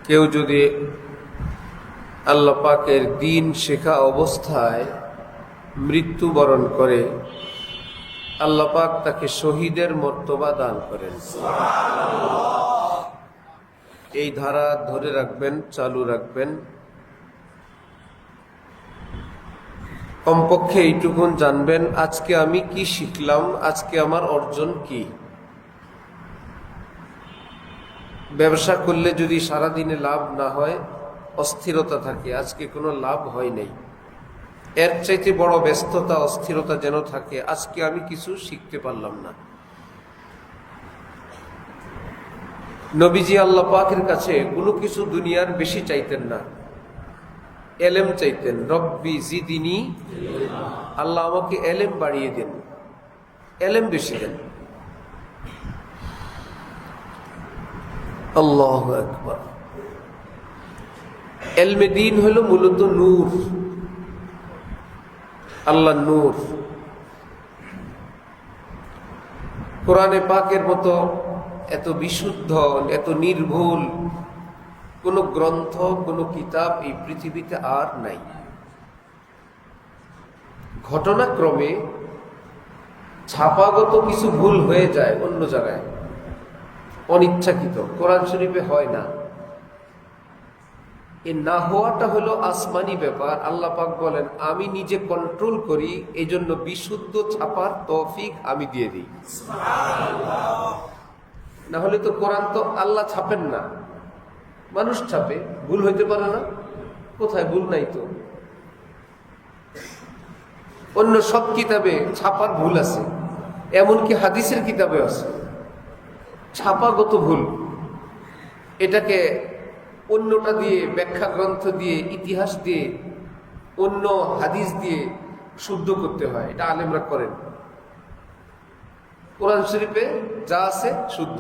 কেউ যদি আল্লাহ পাকের দ্বীন শেখা অবস্থায় মৃত্যুবরণ করে, আল্লাহ পাক তাকে শহীদের মর্তবা দান করেন। এই ধারা ধরে রাখবেন, চালু রাখবেন। কমপক্ষে এইটুকুন জানবেন, আজকে আমি কি শিখলাম, আজকে আমার অর্জন কি। ব্যবসা করলে যদি সারাদিনে লাভ না হয়, অস্থিরতা থাকে, আজকে কোনো লাভ হয় নাই, এর চাইতে বড় ব্যস্ততা, অস্থিরতা যেন থাকে, আজকে আমি কিছু শিখতে পারলাম না। নবীজি আল্লাহ পাকের কাছে কোনো কিছু দুনিয়ার বেশি চাইতেন না, এলেম চাইতেন। রব্বি জিদিনি, আল্লাহ আমাকে এলেম বাড়িয়ে দেন, এলেম বেশি দেন। আল্লাহু আকবার। এলমে দ্বীন হলো মূলত নূর, আল্লাহ নূর। কোরআনে পাকের মতো এত বিশুদ্ধ, এত নির্ভুল কোন গ্রন্থ, কোন কিতাব এই পৃথিবীতে আর নাই। ঘটনাক্রমে ছাপাগত কিছু ভুল হয়ে যায় অন্য জায়গায়, অনিচ্ছাকৃত, কোরআন শরীফে হয় না। এ না হওয়াটা হলো আসমানি ব্যাপার। আল্লাহ পাক বলেন, আমি নিজে কন্ট্রোল করি, এই জন্য বিশুদ্ধ ছাপার তৌফিক আমি দিয়ে দিই। না হলে তো কোরআন তো আল্লাহ ছাপেন না, মানুষ ছাপে। ভুল হইতে পারে না? কোথায় ভুল নাই তো। অন্য সব কিতাবে ছাপার ভুল আছে, এমনকি হাদিসের কিতাবে আছে ছাপাগত ভুল। এটাকে অন্যটা দিয়ে, ব্যাখ্যা গ্রন্থ দিয়ে, ইতিহাস দিয়ে, অন্য হাদিস দিয়ে শুদ্ধ করতে হয়। এটা আলেমরা করেন। কোরআন শরীফে যা আছে শুদ্ধ।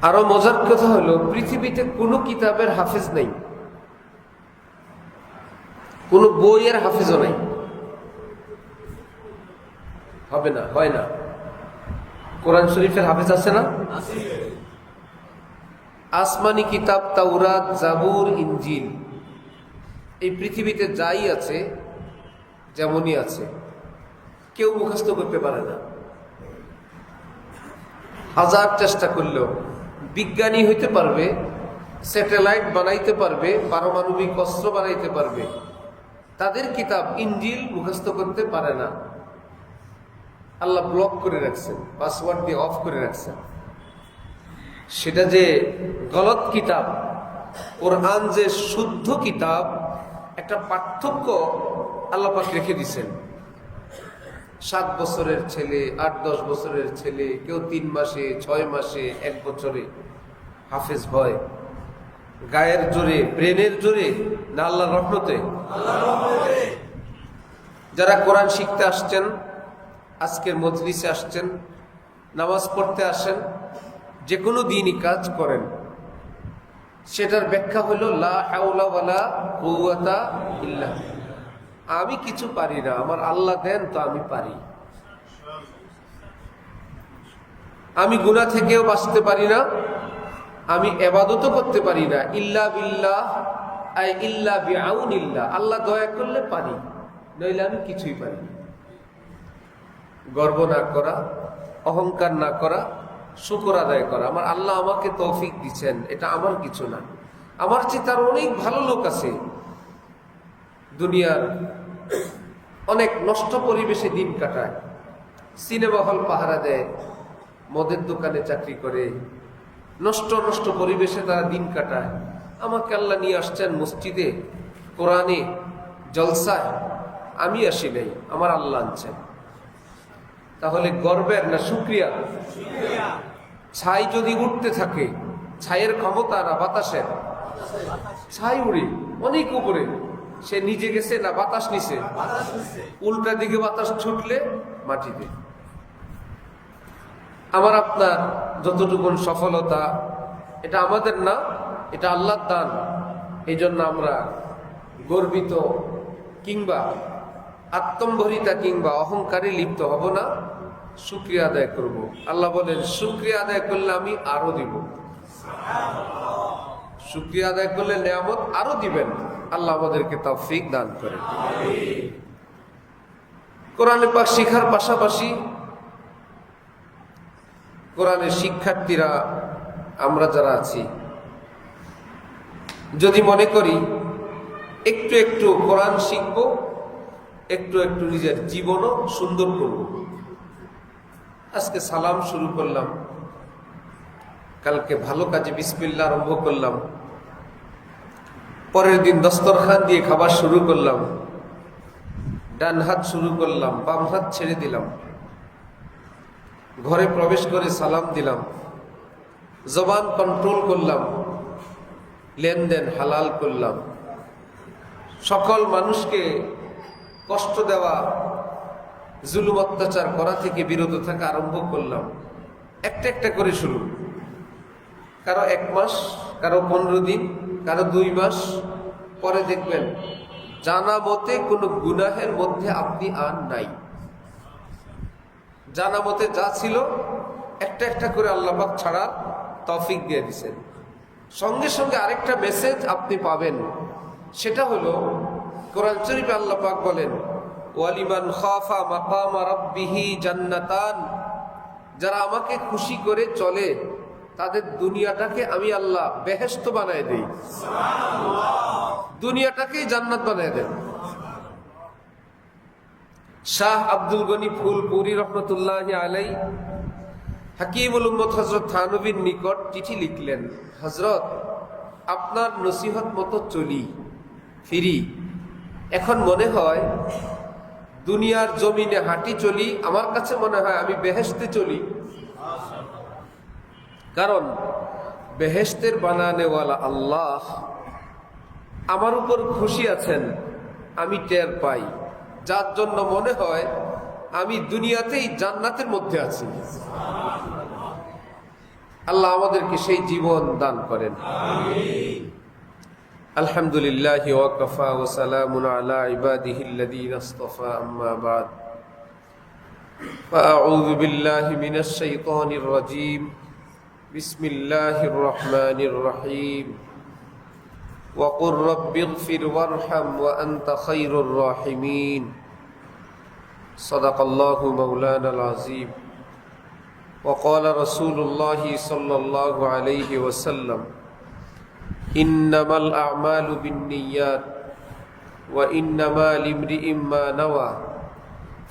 আরো মজার কথা হলো, পৃথিবীতে কোনো কিতাবের হাফেজ নাই, কোন বইয়ের হাফেজও নাই, হবে না, হয় না। কোরআন শরীফের হাফেজ আছে না? আসমানি কিতাব তাওরাত, জাবুর, ইনজিল, এই পৃথিবীতে যাই আছে যেমনই আছে, কেউ মুখস্থ করতে পারে না। হাজার চেষ্টা করলেও বিজ্ঞানী হইতে পারবে, স্যাটেলাইট বানাইতে পারবে, পারমাণবিক অস্ত্র বানাইতে পারবে, তাদের কিতাব ইনজিল মুখস্থ করতে পারে না। আল্লাহ ব্লক করে রাখছেন, পাসওয়ার্ড দিয়ে অফ করে রাখছেন। সেটা যে গলত কিতাব, কোরআন যে শুদ্ধ কিতাব, একটা পার্থক্য আল্লাহ পাক রেখে দিছেন। 7 বছরের ছেলে, 8-10 বছরের ছেলে, কেউ 3 মাসে, 6 মাসে, 1 বছরে হাফেজ হয়। গায়ের জোরে, ব্রেনের জোরে, না আল্লাহর রহমতে? যারা কোরআন শিখতে আসছেন, আজকের মজলিসে আসছেন, নামাজ পড়তে আসেন, যে কোনো দিনই কাজ করেন, সেটার ব্যাখ্যা হলো লা হাওলা ওয়ালা কুওয়াতা ইল্লা বিল্লাহ। আমি কিছু পারি না, আমার আল্লাহ দেন তো আমি পারি। আমি গুনাহ থেকেও বাঁচতে পারি না, আমি ইবাদতও করতে পারি না। ইল্লা বিল্লাহ আই ইল্লা বিআউনিল্লাহ, আল্লাহ দয়া করলে পারি, নইলে আমি কিছুই পারি না। গর্ব না করা, অহংকার না করা, শুকর আদায় করা। আমার আল্লাহ আমাকে তৌফিক দিচ্ছেন, এটা আমার কিছু না। আমার চেয়ে তার অনেক ভালো লোক আছে দুনিয়ার, অনেক নষ্ট পরিবেশে দিন কাটায়, সিনেমা হল পাহারা দেয়, মদের দোকানে চাকরি করে, নষ্ট নষ্ট পরিবেশে তারা দিন কাটায়। আমাকে আল্লাহ নিয়ে আসছেন মসজিদে, কোরআনে, জলসায়, আমি আসি নাই, আমার আল্লাহ আনছেন। তাহলে গর্বের না শুকরিয়া? ছাই যদি উঠতে থাকে, ছাইয়ের ক্ষমতা না বাতাসের? ছাই উড়ে অনেক উপরে, সে নিজে গেছে না বাতাস নিছে? উল্টা দিকে বাতাস ছুটলে মাটিতে। আমার আপনার যতটুকুন সফলতা, এটা আমাদের না, এটা আল্লাহর দান। এই জন্য আমরা গর্বিত কিংবা আত্মম্ভরিতা কিংবা অহংকারে লিপ্ত হব না, শুকরিয়া আদায় করব। আল্লাহ বলেন, শুকরিয়া আদায় করলে আমি আরো দিব। শুকরিয়া আদায় করলে নিয়ামত আরো দিবেন। আল্লাহ আমাদেরকে তৌফিক দান করেন। কোরআনে পাক শিখার পাশাপাশি কোরআনের শিক্ষার্থীরা আমরা যারা আছি, যদি মনে করি একটু একটু কোরআন শিখবো, একটু একটু নিজের জীবনও সুন্দর করব। আজকে সালাম শুরু করলাম, কালকে ভালো কাজে বিসমিল্লাহ আরম্ভ করলাম, পরের দিন দস্তরখান দিয়ে খাবার শুরু করলাম, ডান হাত শুরু করলাম, বাম হাত ছেড়ে দিলাম, ঘরে প্রবেশ করে সালাম দিলাম, জবান কন্ট্রোল করলাম, লেনদেন হালাল করলাম, সকল মানুষকে কষ্ট দেওয়া, জুলুম অত্যাচার করা থেকে বিরত থাকা আরম্ভ করলাম। একটা একটা করে শুরু, কারো 1 মাস, কারো 15 দিন, কারো 2 মাস, পরে দেখবেন জানা মতে কোনো গুনাহের মধ্যে আপনি আর নাই। জানা মতে যা ছিল একটা একটা করে আল্লাহ পাক ছাড়ার তৌফিক দিয়ে দিয়েছেন। সঙ্গে সঙ্গে আরেকটা মেসেজ আপনি পাবেন, সেটা হলো কোরআন শরীফে আল্লাহ পাক বলেন, ওয়ালিমান খাফা মাকামা রাব্বিহি জান্নাতান, যারা আমাকে খুশি করে চলে তাদের দুনিয়াটাকে আমি আল্লাহ বেহেশত বানায় দেই, দুনিয়াটাকেই জান্নাত বানায় দেন। শাহ আব্দুল গনি ফুলপুরি রহমতুল্লাহি আলাই হাকিমুল উম্মত হযরত থানবীর নিকট চিঠি লিখলেন, হযরত আপনার নসিহত মতো চলি ফিরি, এখন মনে হয় দুনিয়ার জমিনে হাঁটি চলি, আমার কাছে মনে হয় আমি বেহেশতে চলি। কারণ বেহেশতের বানানেওয়ালা আল্লাহ আমার উপর খুশি আছেন, আমি টের পাই, যার জন্য মনে হয় আমি দুনিয়াতেই জান্নাতের মধ্যে আছি। আল্লাহ আমাদেরকে সেই জীবন দান করেন। আলহামদুলিল্লাহ ওয়া কাফা ওয়া সালামুন আলা ইবাদিহিল্লাযীনা ইসতাফা, আম্মা বাদ, ফাআউযু বিল্লাহি মিনাশ শাইতানির রাজীম, বিসমিল্লাহির রহমানির রহিম, ওয়া কুর রাব্বিগফির ওয়ারহাম ওয়া আনতা খায়রুর রাহিমিন। সাদাকাল্লাহু মাওলানাল আযীম। ওয়া ক্বালা রাসূলুল্লাহি সাল্লাল্লাহু আলাইহি ওয়াসাল্লাম, ইন্নামাল আ'মালু বিন্নিয়াত ওয়া ইন্নামা লিমরিইম মা নাওয়া,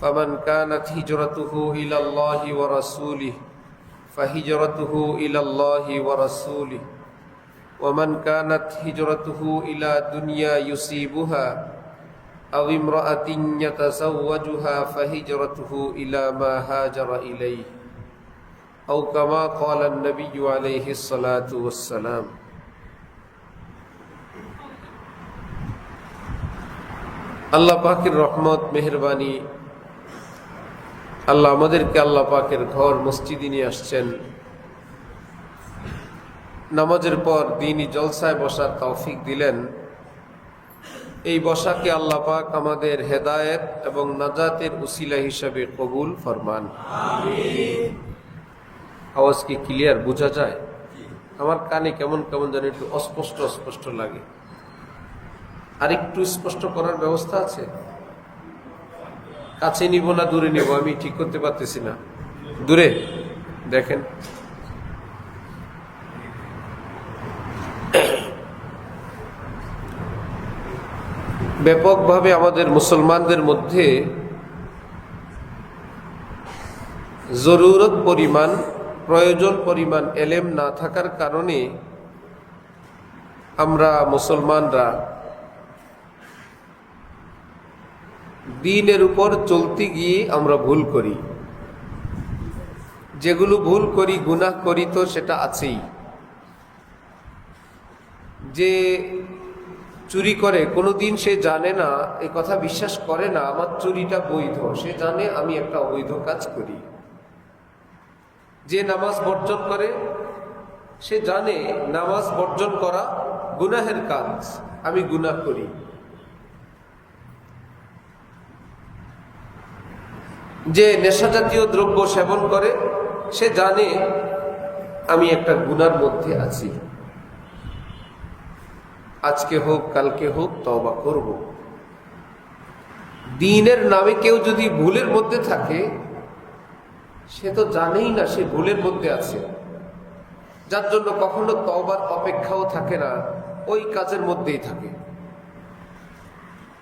ফামান কানাত হিজরাতুহু ইলাল্লাহি ওয়া রাসূলিহি ফাহিজরাতুহু ইলাল্লাহি ওয়া রাসূলিহি, ওয়া মান কানাত হিজরাতুহু ইলা দুনিয়া ইউসিবুহা আও ইমরাআতিন ইয়াতাযাওয়াজুহা ফাহিজরাতুহু ইলা মা হাজারা ইলাইহি, আও কামা ক্বালা an-নাবিয়্যু আলাইহিস সালাতু ওয়াস সালাম। আল্লাহ পাকের রহমত মেহেরবানি, আল্লাহ আমাদেরকে আল্লাহ পাকের ঘর মসজিদে নিয়ে আসছেন, নামাজের পর দ্বীনি জলসায় বসার তৌফিক দিলেন। এই বসাকে আল্লাহ পাক আমাদের হেদায়েত এবং নাজাতের উসিলা হিসাবে কবুল ফরমান। আওয়াজ কি ক্লিয়ার বোঝা যায়? আমার কানে কেমন কেমন যেন একটু অস্পষ্ট অস্পষ্ট লাগে, আর একটু স্পষ্ট করার ব্যবস্থা আছে? কাছে নিব না দূরে নিব, আমি ঠিক করতে পারতেছি না। দূরে দেখেন। ব্যাপকভাবে আমাদের মুসলমানদের মধ্যে জরুরত পরিমাণ, প্রয়োজন পরিমাণ এলেম না থাকার কারণে আমরা মুসলমানরা দ্বীনের উপর চলতে গিয়ে আমরা ভুল করি। যেগুলো ভুল করি, গুনাহ করি, তো সেটা আছেই। যে চুরি করে কোনোদিন সে জানে না, এই কথা বিশ্বাস করে না আমার চুরিটা বৈধ, সে জানে আমি একটা অবৈধ কাজ করি। যে নামাজ বর্জন করে সে জানে নামাজ বর্জন করা গুনাহের কাজ, আমি গুনাহ করি। যে নেশা জাতীয় দ্রব্য সেবন করে সে জানে আমি একটা গুনার মধ্যে আছি, আজকে হোক কালকে হোক তওবা করব। দ্বীনের নামে কেউ যদি ভুলের মধ্যে থাকে, সে তো জানেই না সে ভুলের মধ্যে আছে, যার জন্য কখনো তওবার অপেক্ষাও থাকে না, ওই কাজের মধ্যেই থাকে।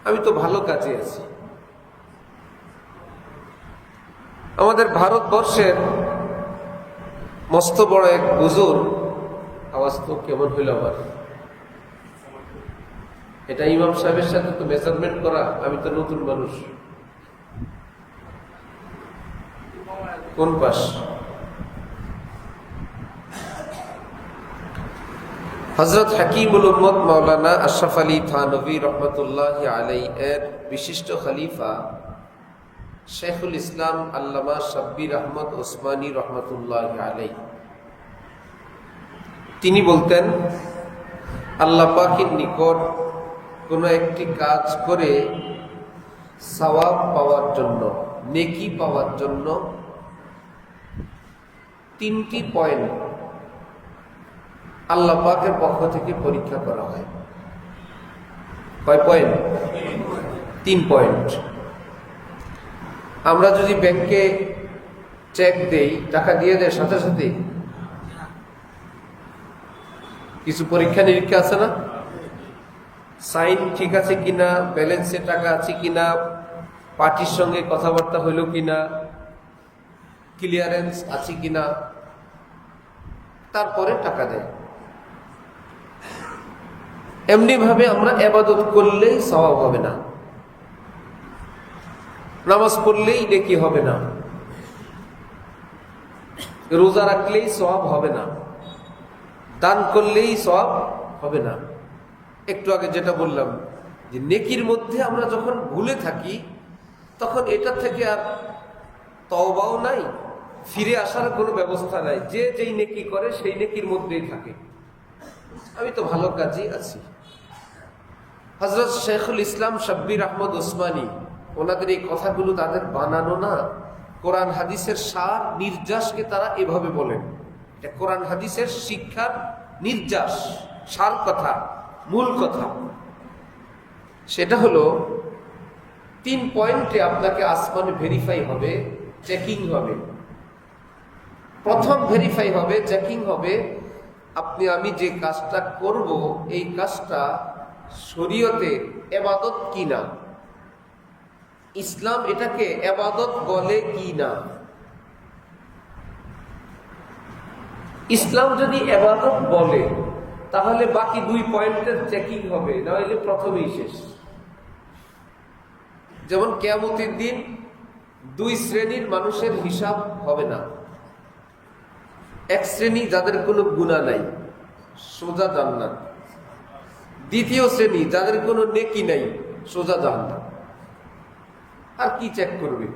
আমি তো ভালো কাজে আছি। আমাদের ভারতবর্ষের মস্ত বড় এক হুজুর, আওয়াজ তো কেমন হইল আমার, এটা ইমাম সাহেবের সাথে তো মেজারমেন্ট করা, আমি তো নতুন মানুষ। কোন পাশ? হযরত হাকিমুল উম্মত মাওলানা আশরাফ আলী থানভী রহমতুল্লাহি আলাইহি এর বিশিষ্ট খলিফা শেখুল ইসলাম আল্লামা শাব্বির আহমদ ওসমানী রহমতুল্লাহি আলাইহি তিনি বলতেন, আল্লাহ পাকের নিকট কোনো একটি কাজ করে সওয়াব পাওয়ার জন্য, নেকি পাওয়ার জন্য 3টি পয়েন্ট আল্লাহ পাকের পক্ষ থেকে পরীক্ষা করা হয়। কয় পয়েন্ট? 3 পয়েন্ট। আমরা যদি ব্যাংকে চেক দেই, টাকা দিয়ে দেয় সাথে সাথে, কিছু পরীক্ষা নিরীক্ষা আছে না? সাইন ঠিক আছে কিনা, ব্যালেন্সে টাকা আছে কিনা, পার্টির সঙ্গে কথাবার্তা হইল কিনা, ক্লিয়ারেন্স আছে কিনা, তারপরে টাকা দেয়। এমনি ভাবে আমরা ইবাদত করলেই সওয়াব হবে না, নামাজ পড়লেই নেকি হবে না, রোজা রাখলেই সওয়াব হবে না, দান করলেই সওয়াব হবে না। একটু আগে যেটা বললাম যে নেকির মধ্যে আমরা যখন ভুলে থাকি, তখন এটা থেকে আর তওবাও নাই, ফিরে আসার কোনো ব্যবস্থা নাই। যে যেই নেকি করে সেই নেকির মধ্যেই থাকে। আমি তো ভালো কাজই আছি। হযরত শেখুল ইসলাম শাব্বির আহমদ ওসমানী, ওনাদের এই কথাগুলো তাদের বানানো না, কোরআন হাদিসের সার নির্যাসকে তারা এভাবে বলেন। এটা কোরআন হাদিসের শিক্ষার নির্যাস, সার কথা, মূল কথা। সেটা হলো 3 পয়েন্টে আপনাকে আসমানে ভেরিফাই হবে, চেকিং হবে। প্রথম ভেরিফাই হবে, চেকিং হবে, আপনি আমি যে কাজটা করব এই কাজটা শরীয়তে ইবাদত কিনা, ইসলাম এটাকে ইবাদত বলে কিনা। ইসলাম যদি ইবাদত বলে, তাহলে বাকি 2 পয়েন্টের চেকিং হবে, না হলে প্রথমেই শেষ। যেমন কিয়ামতের দিন 2 শ্রেণীর মানুষের হিসাব হবে না। এক শ্রেণী যাদের কোনো গুনাহ নাই, সোজা জান্নাত। দ্বিতীয় শ্রেণী যাদের কোনো নেকি নাই, সোজা জান্নাত। আর কি চেক করবে?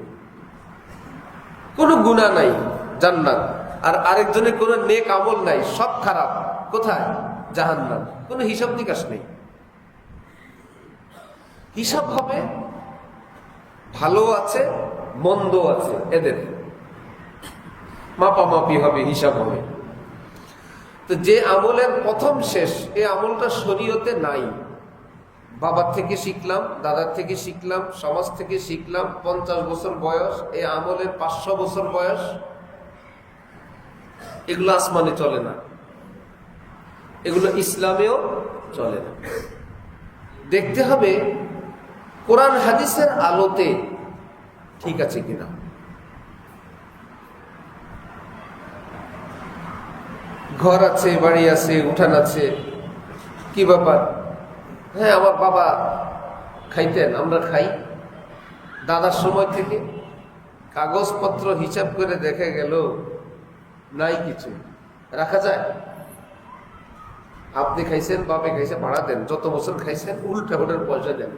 কোনো গুনাহ নাই, জান্নাত। আর আরেকজনের কোনো নেক আমল নাই, সব খারাপ, কোথায়? জাহান্নাম। কোনো হিসাব নিকাশ নেই। হিসাব হবে, ভালো আছে মন্দ আছে, এদের মাপামাপি হবে, হিসাব হবে। তো যে আমলের প্রথম শেষ, এই আমলটা শরীয়তে নাই, বাবার থেকে শিখলাম, দাদার থেকে শিখলাম, সমাজ থেকে শিখলাম, 50 বছর বয়স, এই আমলের 500 বছর বয়স, এগুলো আসমানে চলে না, এগুলো ইসলামেও চলে না। দেখতে হবে কোরআন হাদিসের আলোতে ঠিক আছে কিনা। ঘর আছে, বাড়ি আছে, উঠান আছে, কি ব্যাপার? হ্যাঁ, আমার বাবা খাইতেন, আমরা খাই, দাদার সময় থেকে। কাগজপত্র হিসাব করে দেখে গেল নাই কিছু, রাখা যায়? আপনি খাইছেন, বাপে খাইছে, ভাড়া দেন, যত বছর খাইছেন উল্টা ওটার পয়সা দেন।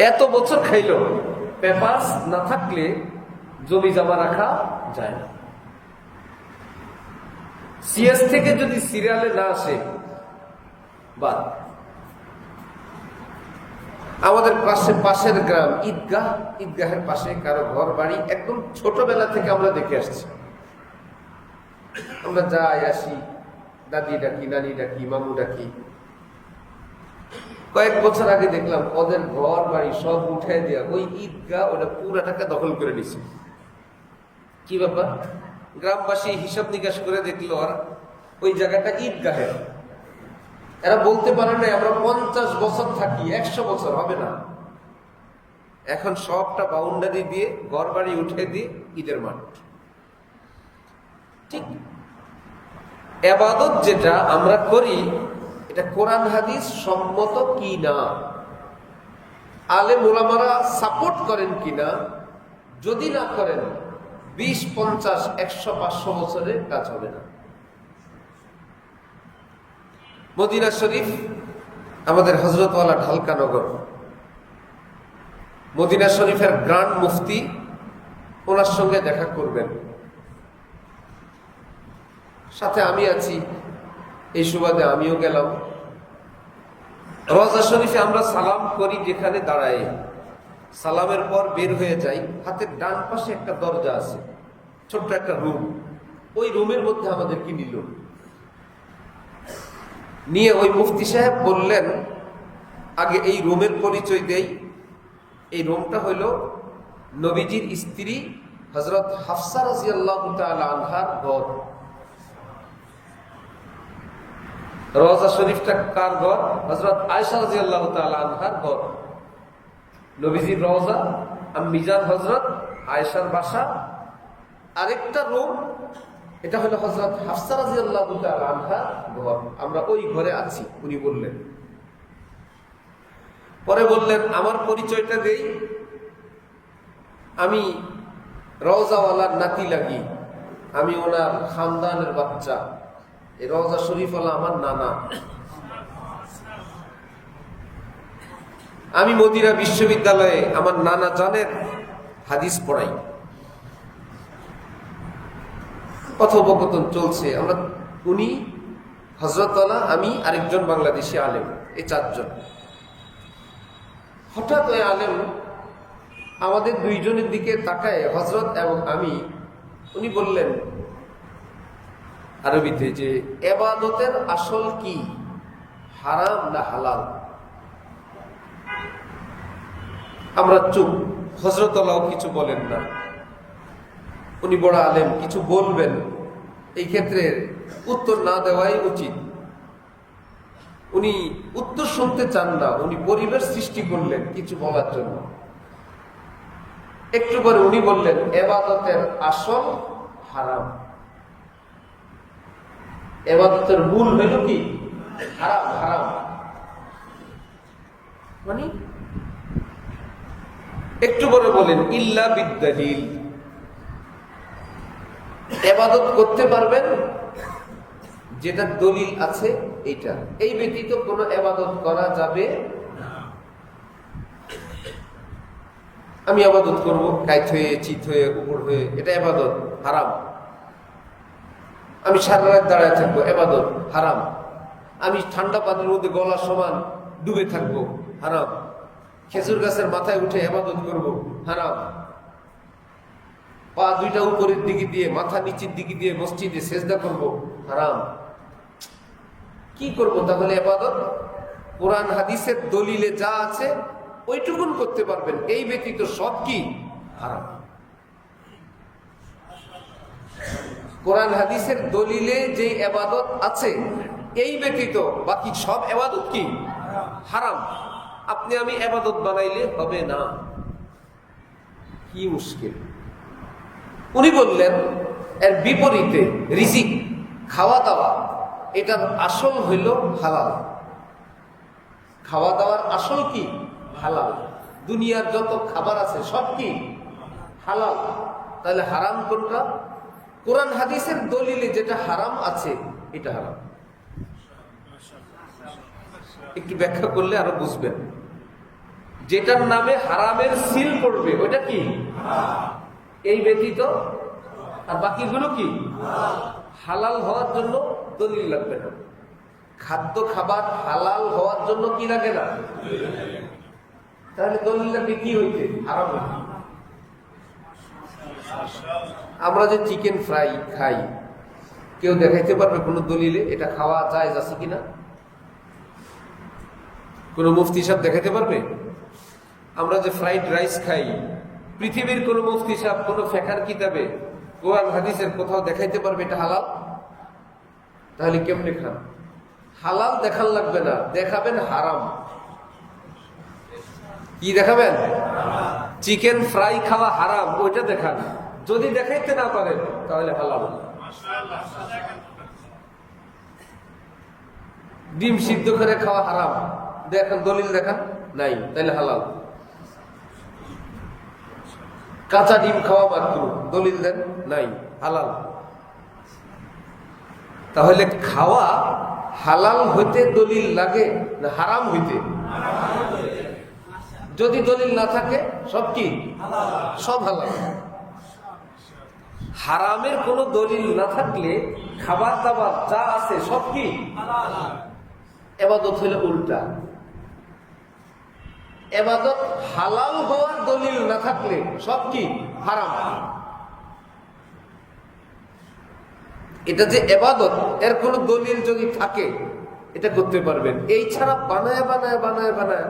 এত বছর খাইল, পেপারস না থাকলে জমি জমা রাখা যায় না। সিএস থেকে যদি সিরিয়ালে না আসে, বাদ। আমাদের পাশের গ্রাম ঈদগাহের পাশে কারো ঘর বাড়ি একদম ছোটবেলা থেকে আমরা দেখে আসছি। আমরা যাই আসি, দাদি ডাকি, নানি ডাকি, মামু ডাকি। কয়েক বছর আগে দেখলাম ওদের ঘর বাড়ি সব উঠে দেওয়া, ওই ঈদগাহ ওটা পুরাটাকে দখল করে নিছে। কি ব্যাপার? গ্রামবাসী হিসাব নিকাশ করে দেখলো আর ওই জায়গাটা ঈদগাহের। এরা বলতে পারে না আমরা 50 বছর থাকি, 100 বছর হবে না। এখন সবটা বাউন্ডারি দিয়ে ঘর বাড়ি উঠে দিয়ে ঈদের মাঠ। ঠিক ইবাদত যেটা আমরা করি এটা কোরআন হাদিস সম্মত কি না, আলেম ওলামারা সাপোর্ট করেন কিনা। যদি না করেন 20, 50, 100, 500 বছরের কাজ হবে না। মদিনা শরীফ আমাদের হযরতওয়ালা ঢালকা নগর, মদিনা শরীফের গ্র্যান্ড মুফতি, ওনার সঙ্গে দেখা করবেন। সাথে আমি আছি, এই সুবাদে আমিও গেলাম। রওজা শরীফে আমরা সালাম করি, যেখানে দাঁড়াই সালামের পর বের হয়ে যাই। হাতের ডান পাশে একটা দরজা আছে, ছোট্ট একটা রুম। ওই রুমের মধ্যে আমাদেরকে নিয়ে ওই মুফতি সাহেব বললেন, আগে এই রুমের পরিচয় দেই। এই রুমটা হইল নবীজির স্ত্রী হযরত হাফসা রাদিয়াল্লাহু তাআলা আনহার ঘর। রওজা শরীফটা কার ঘর? হযরত আয়েশা রাদিয়াল্লাহু তাআলা আনহার ঘর। নবীজির রওজা, আম্মিজান হযরত আয়েশার বাসা। আরেকটা রুম, এটা হলো হযরত হাফসা রাদিয়াল্লাহু তাআলা আনহার ঘর। আমরা ওই ঘরে আছি। উনি বললেন, পরে বললেন আমার পরিচয়টা দেই, আমি রওজাওয়ালার নাতি লাগি, আমি ওনার খানদানের বাচ্চা। এই রওজা শরীফওয়ালা আমার নানা। আমি মদিনা বিশ্ববিদ্যালয়ে আমার নানা জানের হাদিস পড়াই। কথোপকথন চলছে, আমরা উনি, হযরতওয়ালা, আমি, আরেকজন বাংলাদেশি আলেম, এই 4 জন। হঠাৎ ওই আলেম আমাদের 2 জনের দিকে তাকায়, হযরত এবং আমি। উনি বললেন আরবিতে যে ইবাদতের আসল কি, হারাম না হালাল? আমরা চুপ। হযরতওয়ালাও কিছু বলেন না। উনি বড় আলেম, কিছু বলবেন, এই ক্ষেত্রে উত্তর না দেওয়াই উচিত। উনি উত্তর শুনতে চান না, উনি পরিবেশ সৃষ্টি করলেন কিছু বলার জন্য। একটু পরে উনি বললেন ইবাদতের আসল হারাম। ইবাদতের মূল হইল কি? হারাম। হারাম মানে একটু পরে বলেন ইল্লা বিদ্দালিল। ইবাদত করতে পারবেন যেটা দলিল আছে, এইটা। এই ব্যতীত কোনো ইবাদত করা যাবে না। আমি ইবাদত করব কায়ত হয়ে, চিত হয়ে, উপর হয়ে, এটা ইবাদত, হারাম। আমি সারা রাত দাঁড়ায় থাকবো, ইবাদত, হারাম। আমি ঠান্ডা পানির মধ্যে গলা সমান ডুবে থাকবো, হারাম। খেজুর গাছের মাথায় উঠে ইবাদত করব, হারাম। পা 2টা উপরের দিকে দিয়ে, মাথা নিচের দিকে দিয়ে মসজিদে সেজদা করব, হারাম। কি করব তাহলে ইবাদত? কোরআন হাদিসের দলিলে যা আছে ওইটুকুন করতে পারবেন, এই ব্যতীত সব কি? হারাম। কোরআন হাদিসের দলিলে যে ইবাদত আছে এই ব্যতীত বাকি সব ইবাদত কি? হারাম। আপনি আমি ইবাদত বানাইলে হবে না। কি মুশকিল। উনি বললেন এর বিপরীতে রিজিক, খাওয়া দাওয়া, এটার আসল হইল হালাল। খাওয়া দাওয়ার আসল কি? হালাল। দুনিয়ার যত খাবার আছে সব কি? হালাল। তাহলে হারাম কোনটা? কোরআন হাদিসের দলিলে যেটা হারাম আছে এটা হারাম। একটু ব্যাখ্যা করলে আরো বুঝবেন। যেটার নামে হারামের সিল পড়বে ওটা কি? এই ব্যতীত আর বাকিগুলো কি? হালাল হওয়ার জন্য দলিল লাগবে না। খাদ্য খাবার হালাল হওয়ার জন্য কি লাগে না? তাহলে দলিল লাগবে কি হইতে? হারাম হইতে। আমরা যে চিকেন ফ্রাই খাই, কেউ দেখাইতে পারবে কোন দলিলে এটা খাওয়া জায়েজ আছে কিনা? কোন মুফতি সাহেব দেখাইতে পারবে? আমরা যে ফ্রাইড রাইস খাই, পৃথিবীর কোন মুফতি সাহেব কোন ফিকহের কিতাবে কোরআন হাদিসের কোথাও দেখাইতে পারবে এটা হালাল? তাহলে কেমনে খান? হালাল দেখান লাগবে না, দেখাবেন হারাম। কি দেখাবেন? চিকেন ফ্রাই খাওয়া হারাম, ওইটা দেখান। যদি দেখাইতে না পারেন তাহলে হালাল। ডিম সিদ্ধ করে খাওয়া হারাম, দেখেন দলিল দেখান, নাই, তাহলে হালাল। কাঁচা ডিম খাওয়া মাকরুহ, দলিল দেন, নাই, হালাল। তাহলে খাওয়া হালাল হইতে দলিল লাগে না হারাম হইতে? যদি দলিল না থাকে সব কি? সব হালাল। হারামের কোনো দলিল না থাকলে খাবার দাবার যা আছে সব কি? ইবাদত হইলে উল্টা। ইবাদত হালাল হওয়ার দলিল না থাকলে সব কি? হারাম। এটা যে ইবাদত, এর কোন দলিল যদি থাকে এটা করতে পারবেন। এই ছাড়া বানায় বানায় বানায় বানায়,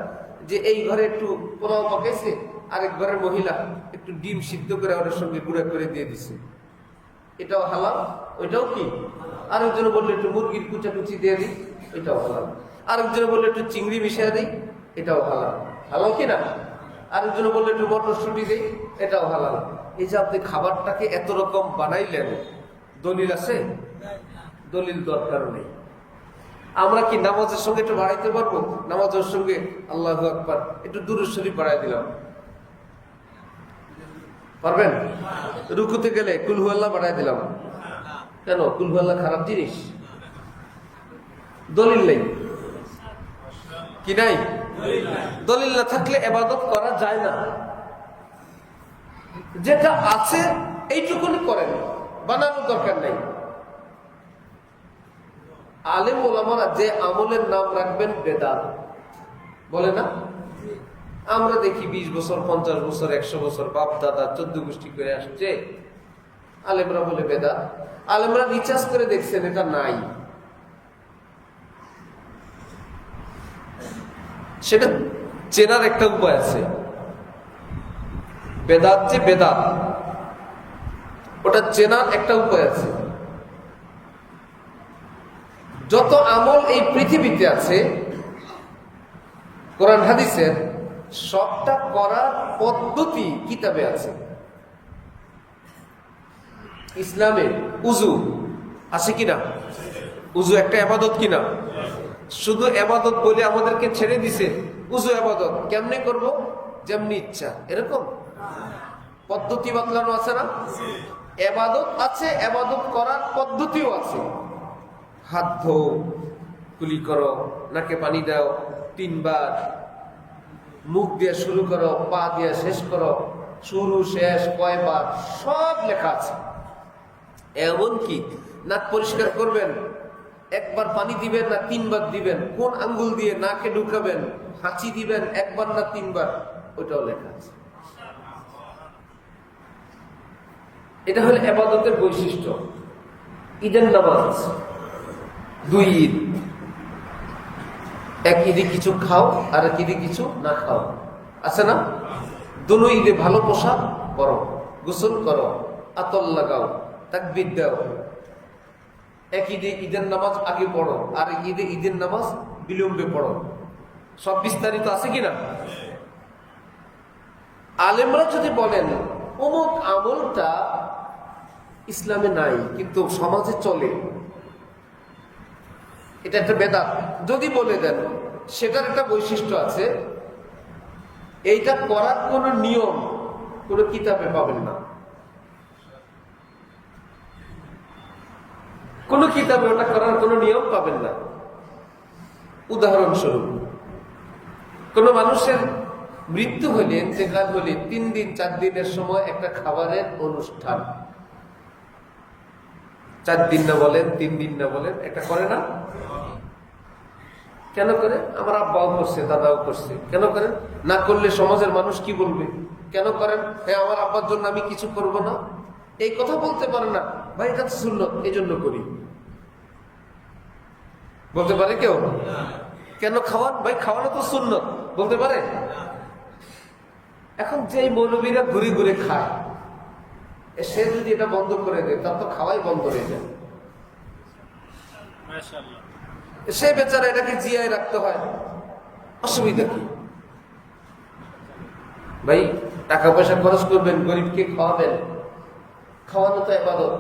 যে এই ঘরে একটু পোলাও পাকাইছে, আরেক ঘরের মহিলা একটু ডিম সিদ্ধ করে ওর সঙ্গে গুঁড়া করে দিয়ে দিছে, এটাও হালাল। ওইটাও কি? আরেকজন বললো একটু মুরগির কুচাকুচি দিয়ে দিই, এটাও হালাল। আরেকজন বললো একটু চিংড়ি মিশিয়ে দিই, এটাও হালাল। হালাল কিনা? আরেকজন বললো একটু মটরশুঁটি দিই, এটাও হালাল। এই যে আপনি খাবারটাকে এত রকম বানাইলেন, দলিল আছে? দলিল দরকার নেই। আমরা কি নামাজের সঙ্গে একটু বাড়াইতে পারবো? নামাজের সঙ্গে আল্লাহু আকবার একটু দুরূদ শরীফ বাড়াই দিলাম, পারবেন? রুকুতে গেলে কুল হুয়াল্লাহ বাড়াই দিলাম, কেন? কুল হুয়াল্লাহ খারাপ জিনিস? দলিল নেই কি? নাই। দলিল না থাকলে ইবাদত করা যায় না। যেটা আছে এইটুকুনি করেন, বানানোর দরকার নেই। আলেম ওলামারা যে আমলের নাম রাখবেন বেদাত, বলে না? আমরা দেখি 20 বছর 50 বছর 100 বছর বাপ দাদা 14 গোষ্ঠী করে আসছে, আলেমরা বলে বেদাত। আলেমরা রিচার্জ করে দেখছেন এটা নাই, সেটা চেনার একটা উপায় আছে। বেদাত যে বেদাত, ওটা চেনার একটা উপায় আছে। যত আমল এই পৃথিবীতে আছে কোরআন হাদিসের, সবটা করার পদ্ধতি কিতাবে আছে। ইসলামে উজু আছে কিনা? উজু একটা ইবাদত কিনা? শুধু ইবাদত বলে আমাদেরকে ছেড়ে দিছে, উজু ইবাদত, কেমনে করব? যেমনি ইচ্ছা, এরকম পদ্ধতি বদলানো আছে না? ইবাদত আছে, ইবাদত করার পদ্ধতিও আছে। হাত ধো, কুলি করো, নাকে পানি দাও 3 বার, মুখ দিয়ে শুরু করো, পা দিয়ে শেষ করো, শুরু শেষ কয়বার সব লেখা আছে। এমনকি নাক পরিষ্কার করবেন, একবার পানি দিবেন না 3 বার দিবেন, কোন আঙ্গুল দিয়ে নাকে ঢুকাবেন, হাঁচি দিবেন 1 বার না 3 বার, ওইটাও লেখা আছে। এটা হলো ইবাদতের বৈশিষ্ট্য। ঈদের নামাজ 2 ঈদ, এক ঈদে কিছু খাও আর এক ঈদে কিছু না খাও, আছে না? দুনো ঈদে ভালো পোশাক পরো, গোসল করো, আতর লাগাও, তাকবীর দাও। এক ঈদে ঈদের নামাজ আগে পড়ো, আর ঈদে ঈদের নামাজ বিলম্বে পড়ো। সব বিস্তারিত আছে কিনা? আলেমরা যদি বলেন অমুক আমলটা ইসলামে নাই কিন্তু সমাজে চলে, এটা একটা বেদাত, যদি বলে দেন সেটার একটা বৈশিষ্ট্য আছে, এইটা করার কোনো নিয়ম কোনো কিতাবে পাবেন না, কোনো কিতাবে ওটা করার কোনো নিয়ম পাবেন না। উদাহরণস্বরূপ, কোন মানুষের মৃত্যু হলে, ইন্তেকাল হলে 3 দিন 4 দিনের সময় একটা খাবারের অনুষ্ঠান, 4 দিন না বলেন 3 দিন না বলেন, এটা করে না? কেন করে? আমার আব্বাও করছে, দাদাও করছে। কেন করেন? না করলে সমাজের মানুষ কি বলবে। কেন করেন? হ্যাঁ, আমার আব্বার জন্য আমি কিছু করব না, এই কথা বলতে পারে না ভাই, এটা তো সুন্নত, এই জন্য করি। বলতে পারে কেউ? কেন খাওয়ান? ভাই খাওয়ানো তো সুন্নত, বলতে পারে? এখন যেই মৌলবীরা ঘুরে ঘুরে খায়, সে যদি এটা বন্ধ করে দেয় তার তো খাওয়াই বন্ধ হয়ে যায়। সে বেচারা এটাকে জিয়ায় রাখতে হয়, অসুবিধা কি? ভাই টাকা পয়সা খরচ করবেন, গরিবকে খাওয়াবেন, খাওয়ানো তো ইবাদত,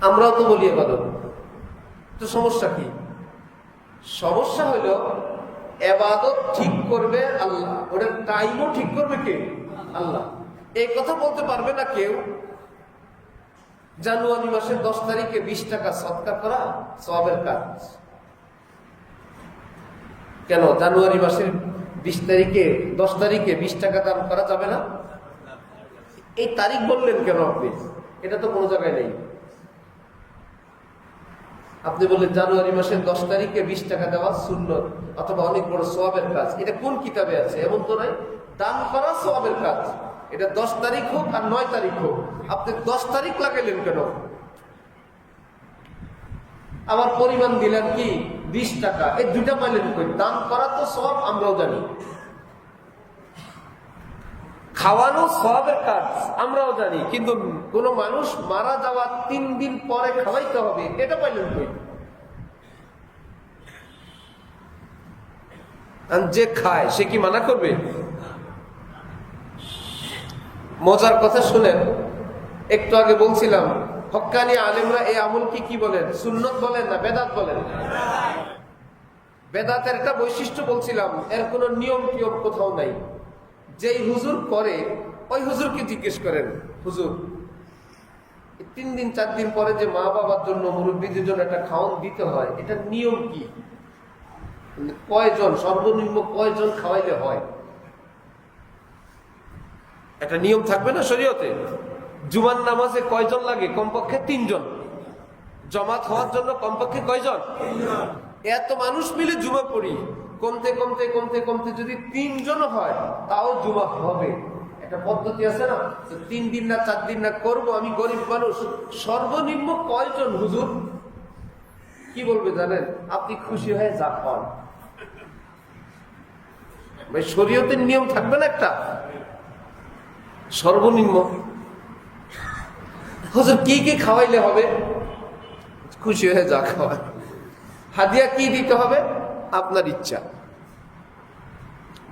আমরাও তো বলি ইবাদত। তো সমস্যা কি? সমস্যা হলো ইবাদত ঠিক করবে আল্লাহ, ওটার টাইমও ঠিক করবে কে? আল্লাহ। এই কথা বলতে পারবে না কেউ জানুয়ারি মাসের 10 তারিখে 20 টাকা সদকা করা সওয়াবের কাজ। কেন জানুয়ারি মাসের 20 তারিখে 10 তারিখে 20 টাকা দান করা যাবে না? এই তারিখ বললেন কেন আপনি? এটা তো কোনো জায়গায় নেই। আপনি বললেন জানুয়ারি মাসের 10 তারিখে 20 টাকা দেওয়া সুন্নত অথবা অনেক বড় সওয়াবের কাজ। এটা কোন কিতাবে আছে? এমন তো নাই। দান করা সওয়াবের কাজ, এটা 10 তারিখ হোক আর 9 তারিখ হোক। আপনি 10 তারিখ লাগাইলেন কেন? আবার পরিমাণ দিলেন কি 20 টাকা, এই দুইটা পাইলেন কই? দান করা তো সওয়াব আমরাও জানি, খাওয়ানো সওয়াবের কাজ আমরাও জানি, কিন্তু কোন মানুষ মারা যাওয়ার 3 দিন পরে খাওয়াইতে হবে, এটা পাইলেন কই? যে খায় সে কি মানা করবে? মজার কথা শুনেন, একটু আগে বলছিলাম হক্কানি আলেমরা এই আমলকে কি বলেন? সুন্নত বলেন না বেদাত বলেন? বেদাতের একটা বৈশিষ্ট্য বলছিলাম, এর কোনো নিয়ম টিয়ম কোথাও নাই। যেই হুজুর করে ওই হুজুরকে জিজ্ঞেস করেন, হুজুর 3 দিন 4 দিন পরে যে মা বাবার জন্য মুরব্বীদের জন্য একটা খাওয়ান দিতে হয়, এটা নিয়ম কি? কয়জন, সর্বনিম্ন কয়জন খাওয়াইলে হয়? একটা নিয়ম থাকবে না শরীয়তে? জুমার নামাজে কয়জন লাগে? কমপক্ষে 3 জন। জমাত হওয়ার জন্য কমপক্ষে কয়জন? এত মানুষ মিলে জুমা পড়ি, কমতে কমতে কমতে কমতে যদি 3 জন হয় তাও জুমা হবে। একটা পদ্ধতি আছে না? 3 দিন না 4 দিন না করব, আমি গরিব মানুষ, সর্বনিম্ন কয়জন হুজুর? কি বলবে জানেন? আপনি খুশি হয়ে যা খান। ভাই শরীয়তের নিয়ম থাকবে না একটা সর্বনিম্ন? হুজুর কি কি খাওয়াইলে হবে? খুশি হয়ে যা খাওয়ায়। হাদিয়া কি দিতে হবে? আপনার ইচ্ছা।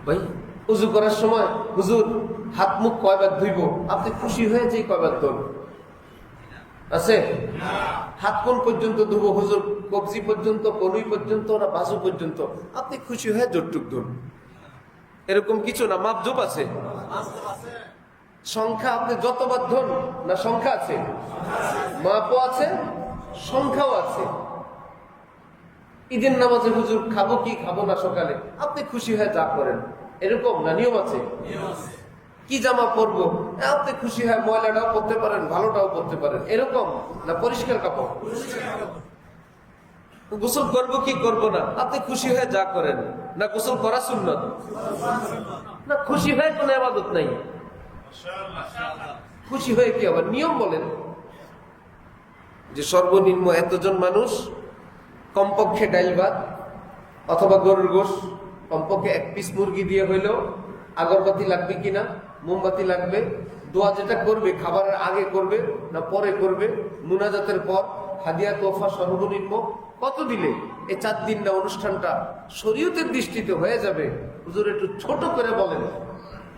ভাই উজু করার সময় হুজুর হাত মুখ কয়বার ধুইব? আপনি খুশি হয়ে যে কয়বার ধরব আছে? হাত কোন পর্যন্ত ধুব? হুজুর কবজি পর্যন্ত, কনুই পর্যন্ত না বাজু পর্যন্ত? আপনি খুশি হয়ে জোরটুক ধরুন। এরকম কিছু না, মাপজোপ আছে, সংখ্যা আপনি যতবার ধন না সংখ্যা আছে, মাপও আছে, সংখ্যাও আছে। ঈদের নামাজে হুজুর খাবো কি খাবো না সকালে, আপনি খুশি হয়ে যা করেন, এরকম না? নিয়ম আছে। কি জামা পরবো? আপনি খুশি হয় ময়লাটাও পরতে পারেন, ভালোটাও পরতে পারেন, এরকম না? পরিষ্কার কাপড়। গোসল করবো কি করবো না, আপনি খুশি হয়ে যা করেন। না গোসল করা সুন্নত? না খুশি হয়ে কোনো ইবাদত নাই। খুশি হয়ে কি আবার নিয়ম বলেন? যে সর্বনিম্ন এতজন মানুষ, কমপক্ষে ডাইল ভাত অথবা গরুর গোশ, কমপক্ষে 1 পিস মুরগি দিয়ে হইলেও, আগরবাতি লাগবে কিনা, মোমবাতি লাগবে, দোয়া যেটা করবে খাবারের আগে করবে না পরে করবে, মুনাজাতের পর, হাদিয়া তোফা সর্বনিম্ন কত দিলে এই 4 দিন না অনুষ্ঠানটা শরীয়তের দৃষ্টিতে হয়ে যাবে? হুজুর একটু ছোট করে বলেন,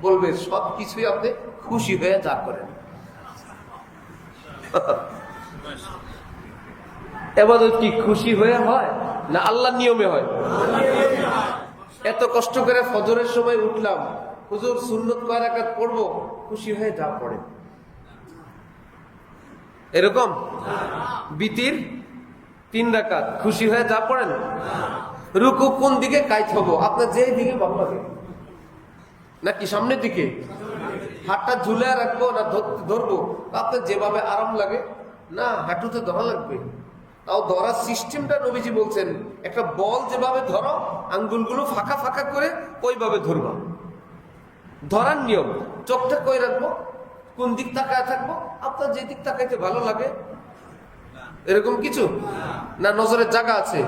বলবে সব কিছুই আপনি খুশি হয়ে যা করেন। ইবাদত কি খুশি হয়ে হয় না আল্লাহর নিয়মে হয়? এত কষ্ট করে ফজরের সময় উঠলাম, হুজুর সুন্নত কয় রাকাত পড়বো, খুশি হয়ে যা পড়ে, এরকম? বিতির 3 রাকাত খুশি হয়ে যা পড়েন। রুকু কোন দিকে কাইত হবো? আপনার যে দিকে ভালো লাগে, নাকি সামনের দিকে? হাতটা ঝুলে রাখবো না ধরবো? আপনার যেভাবে আরাম লাগে। না, হাঁটুতে ধরা লাগবে। তাও ধরার সিস্টেমটা নবীজি বলছেন, একটা বল যেভাবে ধরো আঙ্গুলগুলো ফাঁকা ফাঁকা করে ওইভাবে ধরবা। ধরার নিয়ম, চোখটা কই রাখবো, কোন দিক তাকায় থাকবো, আপনার যে দিক তাকাইতে ভালো লাগে। এরকম কিছু না, নজরের জায়গা আছে।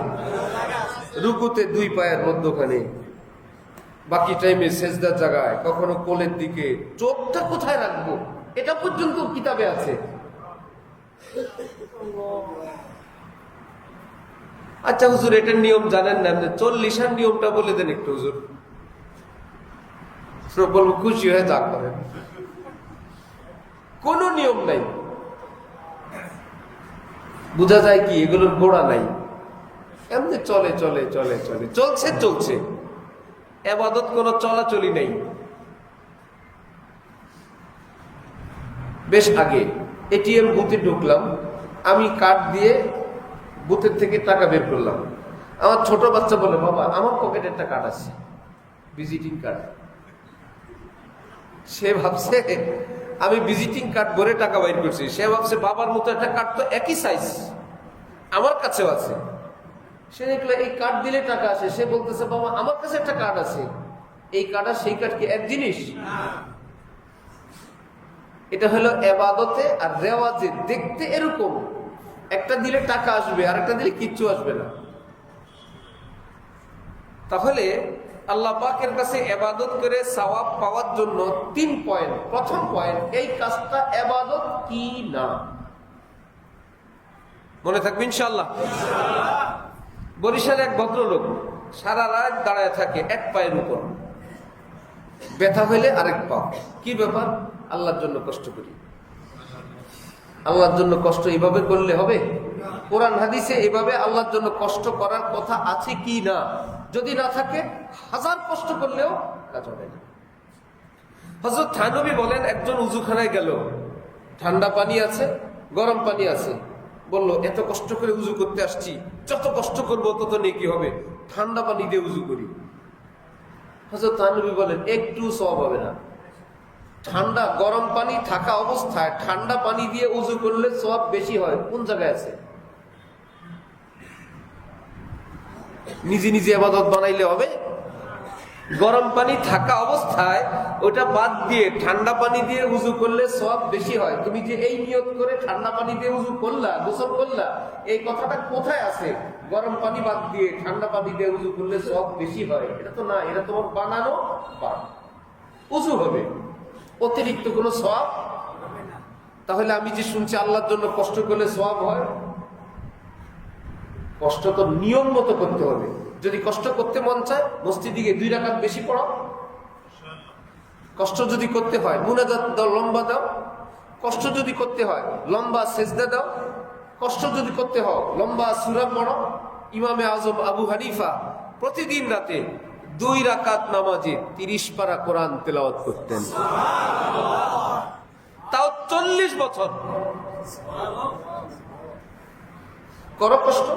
রুকুতে দুই পায়ের মধ্যখানে, বাকি টাইমে সেজদার জায়গায়, কখনো কোলের দিকে। চোখটা কোথায় রাখবো এটা পর্যন্ত কিতাবে আছে। আচ্ছা হুজুর, এটার নিয়ম জানেন না, 40 নিয়মটা বলে দেন একটু হুজুর। বলবো খুশি হয়ে যা করেন, কোন নিয়ম নাই। বোঝা যায় কি এগুলোর গোড়া নাই, এমনি চলে চলে চলে চলে চলছে চলছে, এবাদত কোন চলাচলি নেই। বেশ আগে এটিএম বুথে ঢুকলাম, আমি কার্ড দিয়ে বুথের থেকে টাকা বের করলাম। আমার ছোট বাচ্চা বলে, বাবা আমার পকেটে একটা কার্ড আছে, ভিজিটিং কার্ড। সে ভাবছে আমি ভিজিটিং কার্ড ভরে টাকা বাইর করছি। সে ভাবছে বাবার মতো একটা কার্ড তো একই সাইজ আমার কাছেও আছে। সে দেখলো এই কার্ড দিলে টাকা আসে। সে বলতেছে, বাবা আমার কাছে একটা কার্ড আছে, এই কার্ড আর সেই কার্ড কি এক জিনিস? এটা হলো এবাদতে আর রেওয়াজে দেখতে এরকম, একটা দিলে টাকা আসবে আর একটা দিলে কিচ্ছু আসবে না। তাহলে আল্লাহ পাকের কাছে এবাদত করে সওয়াব পাওয়ার জন্য 3 পয়েন্ট। প্রথম পয়েন্ট, এই কাজটা এবাদত কি না, মনে থাকবে ইনশাআল্লাহ। বরিশালে এক ভদ্রলোক সারা রাত দাঁড়ায় থাকে এক পায়ের উপর, ব্যথা হইলে আরেক পা। কি ব্যাপার? আল্লাহর জন্য কষ্ট করি। আল্লাহর জন্য কষ্ট এইভাবে করলে হবে? কোরআন হাদিসে এইভাবে আল্লাহর জন্য কষ্ট করার কথা আছে কি না? যদি না থাকে, 1000 কষ্ট করলেও কাজ হবে না। হযরত থানবী বলেন, একজন উযুখানায় গেল, ঠান্ডা পানি আছে, গরম পানি আছে। বলল, এত কষ্ট করে উযু করতে আসছি, যত কষ্ট করবো তত নেকি হবে, ঠান্ডা পানি দিয়ে উযু করি। হযরত থানবী বলেন, একটু সওয়াব হবে না। ঠান্ডা গরম পানি থাকা অবস্থায় ঠান্ডা পানি দিয়ে উযু করলে সওয়াব বেশি হয়, কোন জায়গায় আছে? নিজে নিজে ইবাদত বানাইলে হবে? গরম পানি থাকা অবস্থায় ওটা বাদ দিয়ে ঠান্ডা পানি দিয়ে উযু করলে সওয়াব বেশি হয়। তুমি যে এই নিয়ত করে ঠান্ডা পানি দিয়ে উযু করলা, গোসল করলা, এই কথাটা কোথায় আছে? গরম পানি বাদ দিয়ে ঠান্ডা পানি দিয়ে উযু করলে সওয়াব বেশি হয়, এটা তো না, এটা তোমার বানানো পাপ। উযু হবে, অতিরিক্ত কোনো সওয়াব। তাহলে আমি যে শুনছি আল্লাহর জন্য কষ্ট করলে সওয়াব হয়, কষ্ট তো নিয়ম মতো করতে হবে। যদি কষ্ট করতে মন চায়, মসজিদে গিয়ে 2 রাকাত বেশি পড়ো। কষ্ট যদি করতে হয় মুনাজাত দাও, লম্বা দাও। কষ্ট যদি করতে হয় লম্বা সেজদা দাও। কষ্ট যদি করতে হয় লম্বা সূরা পড়ো। ইমামে আজম আবু হানিফা প্রতিদিন রাতে 2 রাকাত নামাজে 30 পারা কোরআন তেলাওয়াত করতেন, তাও 40 বছর। করো কষ্ট।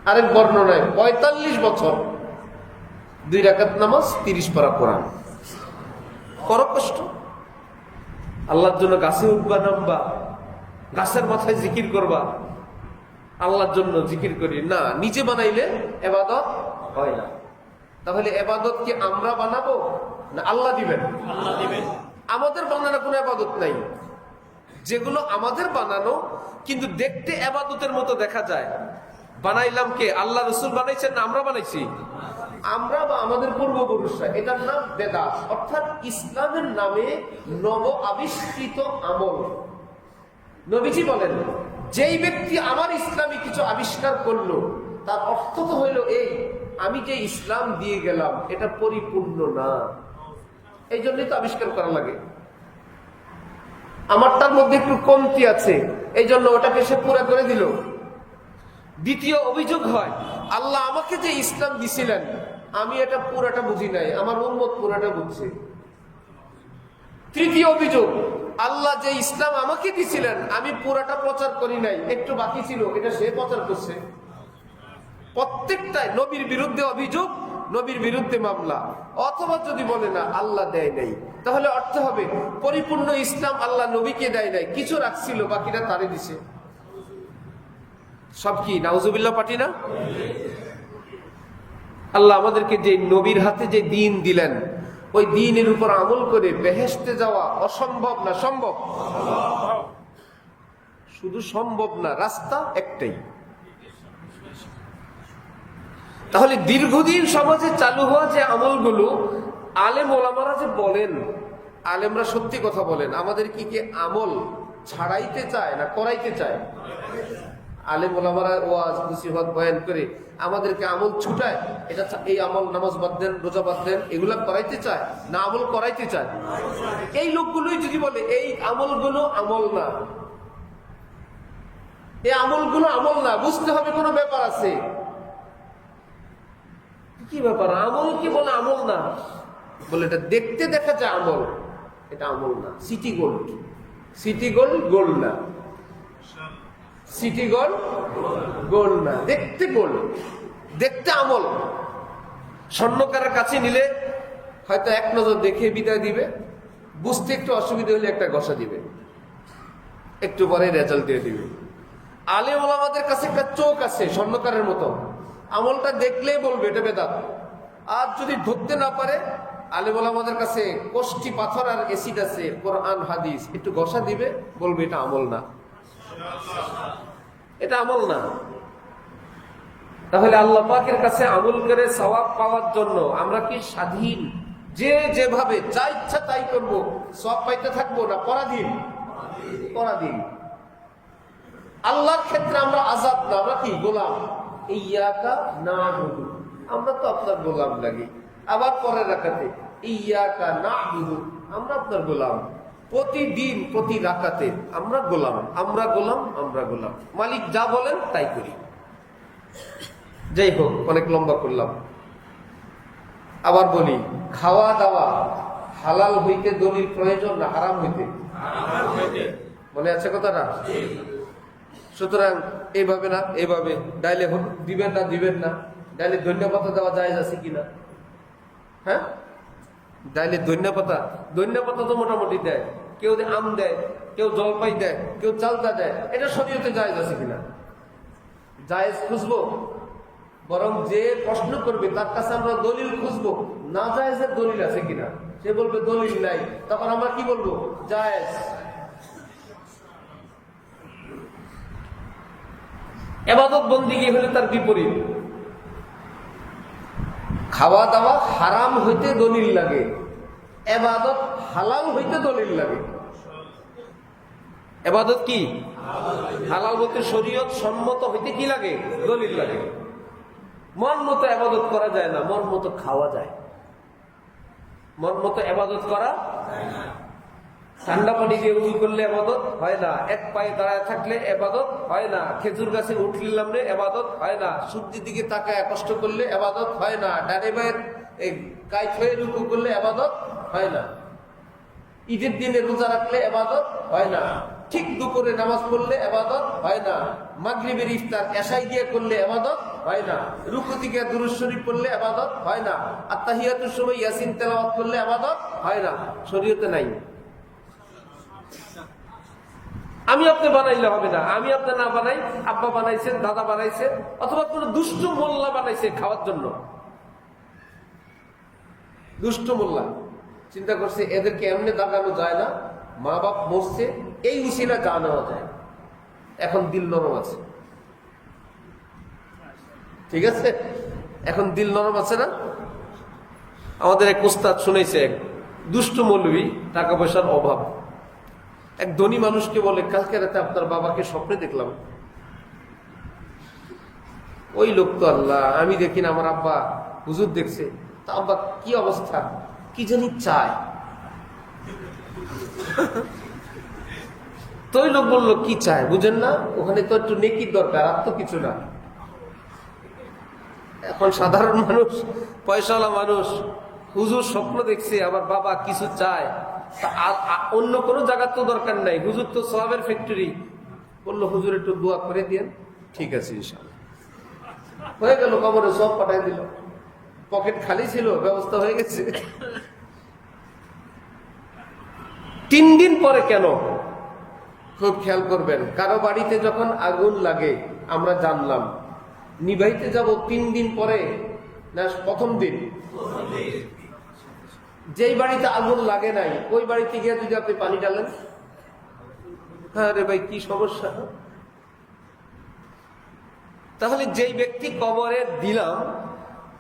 আরেক বর্ণনায় 45 বছর 2 রাকাত নামাজ, 30 পারা কোরআন। করো কষ্ট। আল্লাহর জন্য গাছে উঠবা, নামবা, গাছের মাথায় জিকির করবা, আল্লাহর জন্য জিকির করি না, নিজে বানাইলে ইবাদত হয় না। তাহলে ইবাদত কি আমরা বানাবো না আল্লাহ দিবেন? আল্লাহ দিবেন। আমাদের বানানো কোনো ইবাদত নাই। যেগুলো আমাদের বানানো কিন্তু দেখতে ইবাদতের মতো দেখা যায়, বানাইলাম কে? আল্লাহ রাসূল বানাইছেন না আমরা বানাইছি? আমরা বা আমাদের পূর্বপুরুষরা। এটার নাম বেদাত, অর্থাৎ ইসলামের নামে নব আবিষ্কৃত আমল। নবীজি বলেন, যেই ব্যক্তি আমার ইসলামে কিছু আবিষ্কার করলো, তার অর্থ তো হইল এই, আমি যে ইসলাম দিয়ে গেলাম এটা পরিপূর্ণ না, এই জন্যই তো আবিষ্কার করা লাগে। আমারটার মধ্যে একটু কমতি আছে, এই জন্য ওটাকে সে পুরা করে দিল। দ্বিতীয় অভিযোগ হয়, আল্লাহ আমাকে যে ইসলাম দিছিলেন আমি এটা পুরাটা বুঝি নাই, আমার উম্মত পুরাটা বুঝছে। তৃতীয় অভিযোগ, আল্লাহ যে ইসলাম আমাকে দিছিলেন আমি পুরাটা প্রচার করি নাই, একটু বাকি ছিল, এটা সে প্রচার করছে। প্রত্যেকটাই নবীর বিরুদ্ধে অভিযোগ, নবীর বিরুদ্ধে মামলা। অথবা যদি বলে না আল্লাহ দেয় নাই, তাহলে অর্থ হবে পরিপূর্ণ ইসলাম আল্লাহ নবীকে দেয় নাই, কিছু রাখছিল, বাকিটা তারে দিছে। সব কি নাউজুবিল্লাহ পাটি না? আল্লাহ আমাদেরকে যে নবীর হাতে যে দ্বীন দিলেন, ওই দ্বীনের উপর আমল করে বেহেশতে যাওয়া অসম্ভব না সম্ভব? শুধু সম্ভব না, রাস্তা একটাই। তাহলে দীর্ঘদিন সমাজে চালু হওয়া যে আমলগুলো, আলেম ওলামারা যে বলেন, আলেমরা সত্যি কথা বলেন, আমাদের কি আমল ছাড়াইতে চায় না করাইতে চায়? আলেম ওলামারা ওয়াজ নসিহত বয়ান করে আমাদেরকে আমল ছুটায়, এটা এই আমল, নামাজ বাদ দেন, রোজা বাদ দেন, এগুলা করাইতে চায় না আমল করাইতে চায়? এই লোকগুলোই যদি বলে এই আমলগুলো আমল না, এই আমলগুলো আমল না, বুঝতে হবে কোনো ব্যাপার আছে। কি ব্যাপার? আমল কি বলে আমল না? বলে এটা দেখতে দেখা যায় আমল, এটা আমল না। City gold, city gold gold না, সিটি গোল্ড গোল্ড না, দেখতে গোল্ড, দেখতে আমল। স্বর্ণকারের কাছে নিলে হয়তো এক নজর দেখে বিদায় দিবে, বুঝতে একটু অসুবিধা হলে একটা ঘষা দিবে, একটু পরে রেজাল্ট দিয়ে দিবে। আলেম ওলামাদের কাছে একটা চোখ আছে স্বর্ণকারের মতো, আমলটা দেখলেই বলবে এটা বেদাত। আর যদি ধরতে না পারে, আলেম ওলামাদের কাছে কষ্টি পাথর আর এসিড আছে, কোরআন হাদিস, একটু ঘষা দিবে, বলবে এটা আমল না, এটা আমল না। তাহলে আল্লাহ পাকের কাছে আমল করে সওয়াব পাওয়ার জন্য আমরা কি স্বাধীন? যে যেভাবে যা ইচ্ছা তাই করবো, সওয়াব পাইতে থাকবো না পরাধীন? পরাধীন। আল্লাহর ক্ষেত্রে আমরা আজাদ না, আমরা কি গোলাম। ইয়াকা না'বুদু, আমরা তো আপনার গোলাম লাগি। আবার পরের রাকাতে ইয়াকা না'বুদু, আমরা আপনার গোলাম। প্রতিদিন প্রতি রাকাতে আমরা গোলাম, আমরা গোলাম, আমরা গোলাম। মালিক যা বলেন তাই করি। যাই হোক, অনেক লম্বা করলাম। আবার বলি, খাওয়া দাওয়া হালাল হইতে দলিল প্রয়োজন না হারাম হইতে? মনে আছে কথাটা? সুতরাং এইভাবে না, এইভাবে ডাইলে দিবেন না, দিবেন না। ডাইলে ধন্যবাদ দেওয়া যায় আছে কিনা? হ্যাঁ, ডাইলে ধন্যপাতা তো মোটামুটি দেয়, কেউ আম দেয়, কেউ জলপাই দেয়, কেউ চালতা দেয়। এটা শরীয়তে জায়েজ আছে কিনা? জায়েজ খুঁজবো, বরং যে প্রশ্ন করবে তার কাছে আমরা দলিল খুঁজবো, না জায়েজের দলিল আছে কিনা। সে বলবে দলিল নাই, তখন আমরা কি বলবো? জায়েজ। ইবাদত বন্দেগী হলে তার বিপরীত। খাওয়া দাওয়া হারাম হইতে দলিল লাগে, ইবাদত হালাল হইতে দলিল লাগে। ইবাদত কি হালাল বলতে শরীয়ত সম্মত হইতে কি লাগে? দলিল লাগে। মন মতো ইবাদত করা যায় না, মন মতো খাওয়া যায়। মন মতো ইবাদত করা ঠান্ডা পানি দিয়ে উজু করলে ইবাদত হয় না, এক পায়ে দাঁড়ায় থাকলে ইবাদত হয় না, খেজুর গাছে উঠলাম রে ইবাদত হয় না, সূর্যের দিকে তাকায় কষ্ট করলে ইবাদত হয় না, ডানে বায়ের কাইত হয়ে রুকু করলে ইবাদত হয় না, ঈদের দিনে রোজা রাখলে ইবাদত হয় না, ঠিক দুপুরে নামাজ পড়লে ইবাদত হয় না, মাগরিবের ইফতার এশাই দিয়ে করলে ইবাদত হয় না, রুকু থেকে দুরূদ শরীফ পড়লে ইবাদত হয় না, আত্তাহিয়াতুর সময় ইয়াসিন তেলাওয়াত করলে ইবাদত হয় না। শরীয়তে নাই। আমি আপনি বানাইলে হবে না, আমি আপনি না বানাই, আব্বা বানাইছেন, দাদা বানাইছেন, অথবা কোন দুষ্ট মোল্লা বানাইছে খাওয়ার জন্য। দুষ্ট মোল্লা চিন্তা করছে এদেরকে এমনি দাগানো যায় না, মা বাপ মরছে, এই উসিলা যা নেওয়া যায়। এখন দিল নরম আছে, ঠিক আছে, এখন দিল নরম আছে না? আমাদের এক উস্তাদ শুনেছে, এক দুষ্ট মৌলবী, টাকা পয়সার অভাব, এক ধনী মানুষকে বলে, কালকে রাতে আপনার বাবাকে স্বপ্নে দেখলাম। ওই লোক তো আল্লাহ, আমি দেখি না, আমার আব্বা হুজুর দেখছে। তা আব্বা কি অবস্থা, কি জানি চায়। তো ওই লোক বললো কি চায় বুঝেন না, ওখানে তো একটু নেকির দরকার, আর তো কিছু না। এখন সাধারণ মানুষ, পয়সাওয়ালা মানুষ, হুজুর স্বপ্ন দেখছে আমার বাবা কিছু চায়, অন্য কোনো জায়গার তো দরকার নাই, হুজুর তো সওয়াবের ফ্যাক্টরি। বললো হুজুর একটু দোয়া করে দিয়েন। ঠিক আছে ইনশাআল্লাহ। হয়ে গেল, কবরে সব পাঠাই দিল, পকেট খালি ছিল, ব্যবস্থা হয়ে গেছে। 3 দিন পরে কেন? খুব খেয়াল করবেন, কারো বাড়িতে যখন আগুন লাগে আমরা জানলাম, নিভাইতে যাব 3 দিন পরে না প্রথম দিন? যেই বাড়িতে আগুন লাগে নাই ওই বাড়িতে গিয়ে যদি আপনি পানি ঢালেন, হ্যাঁ রে ভাই, কি সমস্যা? তাহলে যেই ব্যক্তি কবরে দিলাম,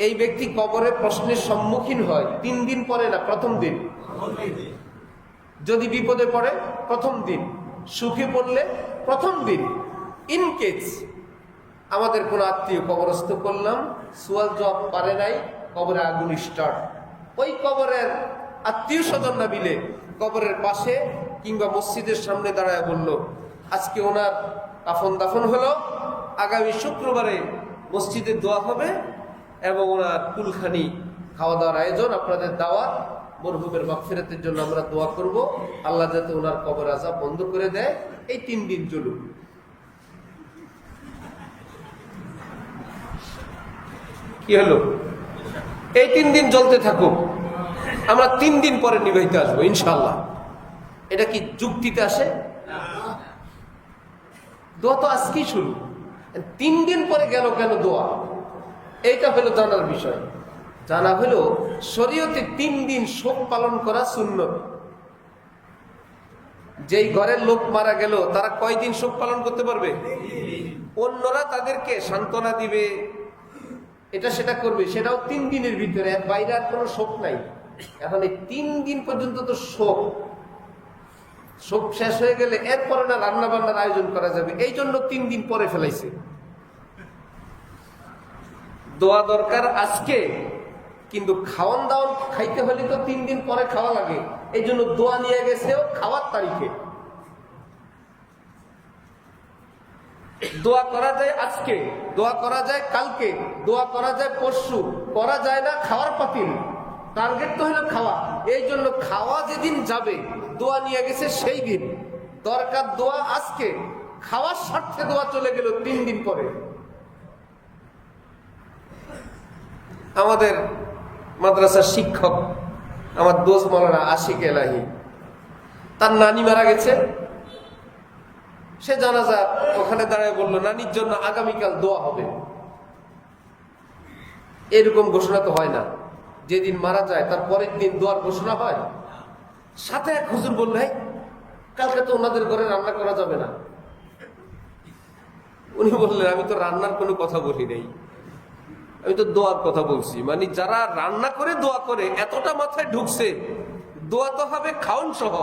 এই ব্যক্তি কবরে প্রশ্নের সম্মুখীন হয় 3 দিন পরে না প্রথম দিন? যদি বিপদে পড়ে প্রথম দিন, সুখে পড়লে প্রথম দিন। ইন কেস আমাদের কোন আত্মীয় কবরস্থ করলাম, সোয়াল জবাব পারে নাই, কবরে আগুন স্টার্ট, ওই কবরের আত্মীয় স্বজনরা মিলে কবরের পাশে কিংবা মসজিদের সামনে দাঁড়ায় বলল, আজকে ওনার কাফন দাফন হলো, আগামী শুক্রবারে মসজিদে দোয়া হবে এবং ওনার কুলখানি খাওয়া দাওয়ার আয়োজন, আপনাদের দাওয়াত, মরহুমের মাগফিরাতের জন্য আমরা দোয়া করব, আল্লাহ যাতে ওনার কবর আযাব বন্ধ করে দেয়। এই 3 দিন চলুক। কি হলো? এই 3 দিন জ্বলতে থাকুক, আমরা 3 দিন পরে নিভাইতে আসবো ইনশাআল্লাহ। এটা কি যুক্তিতে আসে? দোয়া তো আজকেই শুরু, 3 দিন পরে গেল কেন দোয়া? এইটা হলো জানার বিষয়। জানা হলো শরীয়তে 3 দিন শোক পালন করা সুন্নত। যেই ঘরের লোক মারা গেল তারা কয়দিন শোক পালন করতে পারবে? অন্যরা তাদেরকে সান্ত্বনা দিবে, এটা সেটা করবে, সেটাও 3 দিনের ভিতরে, বাইরে আর কোনো শোক নাই। এখন এই 3 দিন পর্যন্ত তো শোক, শোক শেষ হয়ে গেলে এরপরে না রান্না বান্নার আয়োজন করা যাবে, এই জন্য 3 দিন পরে ফেলাইছে। দোয়া দরকার আজকে, কিন্তু খাওয়ান দাওয়ান খাইতে হলে তো 3 দিন পরে খাওয়া লাগে, এই জন্য দোয়া নিয়ে গেছেও খাওয়ার তারিখে। দোয়া করা যায় আজকে, দোয়া করা যায় কালকে, দোয়া করা যায় পরশু, করা যায় না খাওয়ার পাতিল। টার্গেট তো হলো খাওয়া, এই জন্য খাওয়া যেদিন যাবে দোয়া নিয়ে গেছে সেই দিন। দরকার দোয়া আজকে, খাওয়ার স্বার্থে দোয়া চলে গেল 3 দিন পরে। আমাদের মাদ্রাসার শিক্ষক, আমার দোস্ত মাওলানা আশিক এলাহি, তার নানি মারা গেছে, সে জানাজা ওখানে দাঁড়ায় বলল, নানির জন্য আগামীকাল দোয়া হবে। এরকম ঘোষণা তো হয় না, যেদিন মারা যায় তার পরের দিন দোয়ার ঘোষণা হয়। সাথে এক হুজুর বলল, কালকে তো ওনাদের ঘরে রান্না করা যাবে না। উনি বললেন, আমি তো রান্নার কোনো কথা বলি নাই, আমি তো দোয়ার কথা বলছি। মানে যারা রান্না করে দোয়া করে এতটা মাথায় ঢুকছে, দোয়া তো হবে খাওন সহ।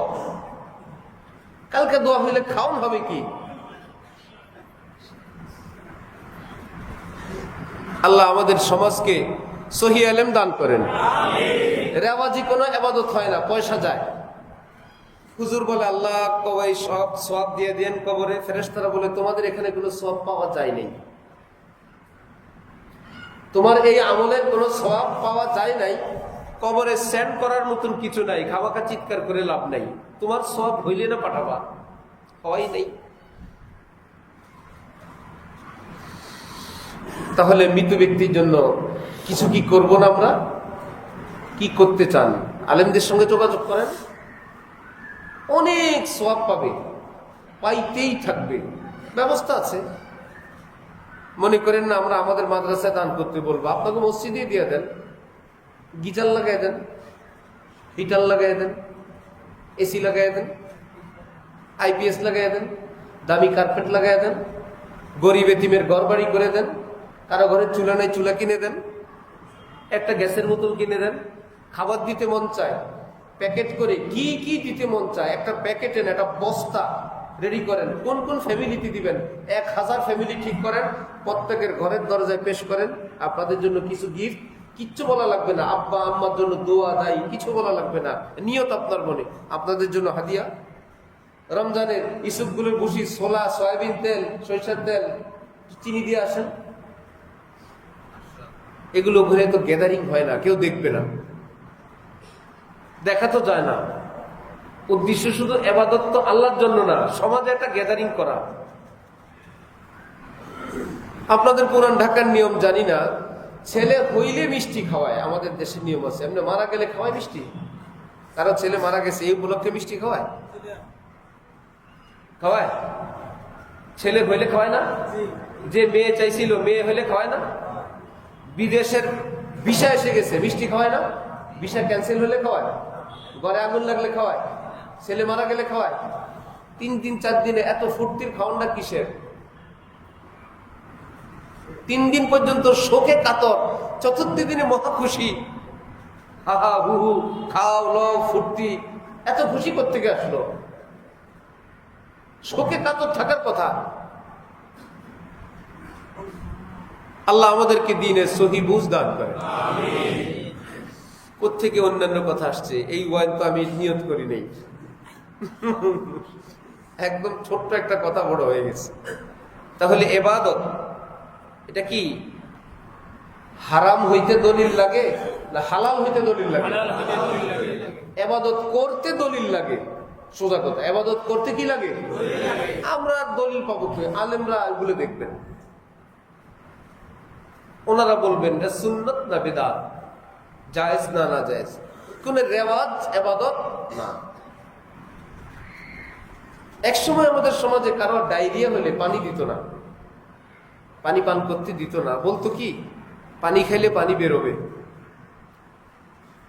কালকে দোয়া হইলে খাওন হবে কি? আল্লাহ আমাদের সমাজকে সহি ইলম দান করেন। রেওয়াজি কোনো ইবাদত হয় না, পয়সা যায়। হুজুর বলে, আল্লাহ কবাই সব সওয়াব দিয়ে দেন কবরে। ফেরেশতারা বলে, তোমাদের এখানে কোনো সওয়াব পাওয়া যায় নাই, তোমার এই আমলের কোনো সওয়াব পাওয়া যায় নাই, কবরে সেন্ড করার মতন কিছু নাই, খাওয়াকা চিৎকার করে লাভ নাই, তোমার সওয়াব হইলে না পাঠাবা, হয় নাই। তাহলে মৃত ব্যক্তির জন্য কিছু কি করব না? আমরা কি করতে চান? আলেমদের সঙ্গে যোগাযোগ করেন, অনেক সওয়াব পাবে, পাইতেই থাকবে, ব্যবস্থা আছে। মনে করেন না আমরা আমাদের মাদ্রাসায় দান করতে বলবো, আপনাকে মসজিদে দিয়ে দেন, গিজার লাগাই দেন, হিটার লাগাই দেন, এসি লাগাই দেন, আইপিএস লাগাই দেন, দামি কার্পেট লাগাই দেন, গরিব এতিমের ঘর বাড়ি করে দেন, কারো ঘরে চুলা নাই চুলা কিনে দেন, একটা গ্যাসের বোতল কিনে দেন। খাবার দিতে মন চায়, প্যাকেট করে কি কি দিতে মন চায়, একটা প্যাকেটে একটা বস্তা রেডি করেন। কোন কোন ফ্যামিলিতে দিবেন, 1000 ফ্যামিলি ঠিক করেন, প্রত্যেকের ঘরের দরজায় পেশ করেন, আপনাদের জন্য কিছু গিফট, কিচ্ছু বলা লাগবে না, আব্বা আম্মার জন্য দোয়া দায়ী, কিছু বলা লাগবে না, নিয়ত আপনার মনে, আপনাদের জন্য হাদিয়া। রমজানের ইসুফগুলোর ভুসি, ছোলা, সয়াবিন তেল, সরিষার তেল, চিনি দিয়ে আসেন। এগুলো ঘুরে তো গ্যাদারিং হয় না, কেউ দেখবে না, দেখা তো যায় না। উদ্দেশ্য শুধু ইবাদত তো আল্লাহর জন্য না, সমাজে একটা গ্যাদারিং করা। আপনাদের পুরান ঢাকার নিয়ম জানি না, ছেলে হইলে মিষ্টি খাওয়ায়, আমাদের দেশের নিয়ম আছে। এমনি মারা গেলে খাওয়ায় মিষ্টি, কারো ছেলে মারা গেছে এই উপলক্ষে মিষ্টি খাওয়ায়, খাওয়ায়। ছেলে হইলে খাওয়ায় না, যে মেয়ে চাইছিল মেয়ে হইলে খাওয়ায় না, বিদেশের ভিসা এসে গেছে মিষ্টি খাওয়ায় না, ভিসা ক্যান্সেল হলে খাওয়ায়, ঘরে আগুন লাগলে খাওয়ায়, ছেলে মারা গেলে খাওয়ায়। 3 দিন 4 দিনে এত ফুর্তির খাওয়ানটা কিসের? 3 দিন পর্যন্ত শোকে কাতর, 4র্থ দিনে মহা খুশি, হা হা হু হু, খাও লও ফুর্তি। এত খুশি কোত্থেকে আসলো? শোকে কাতর থাকার কথা। আল্লাহ আমাদেরকে দ্বীনের সহি বুঝ দান করে। কোত্থেকে অন্যান্য কথা আসছে? এই ওয়াইন তো আমি নিয়ত করি নেই, একদম ছোট্ট একটা কথা বড় হয়ে গেছে। তাহলে ইবাদত এটা কি হারাম হইতে দলিল লাগে না হালাল হইতে দলিল লাগে? ইবাদত করতে দলিল লাগে। সোজা কথা, ইবাদত করতে কি লাগে? আমরা দলিল পাবো কি? আলেমরা এগুলো দেখবেন, ওনারা বলবেন সুন্নত না বিদআত, জায়েজ না না জায়েজ, কোন রেওয়াজ ইবাদত না। এক সময় আমাদের সমাজে কারো ডায়রিয়া হলে পানি দিত না, পানি পান করতে দিত না, বলতো কি পানি খেলে পানি বেরোবে।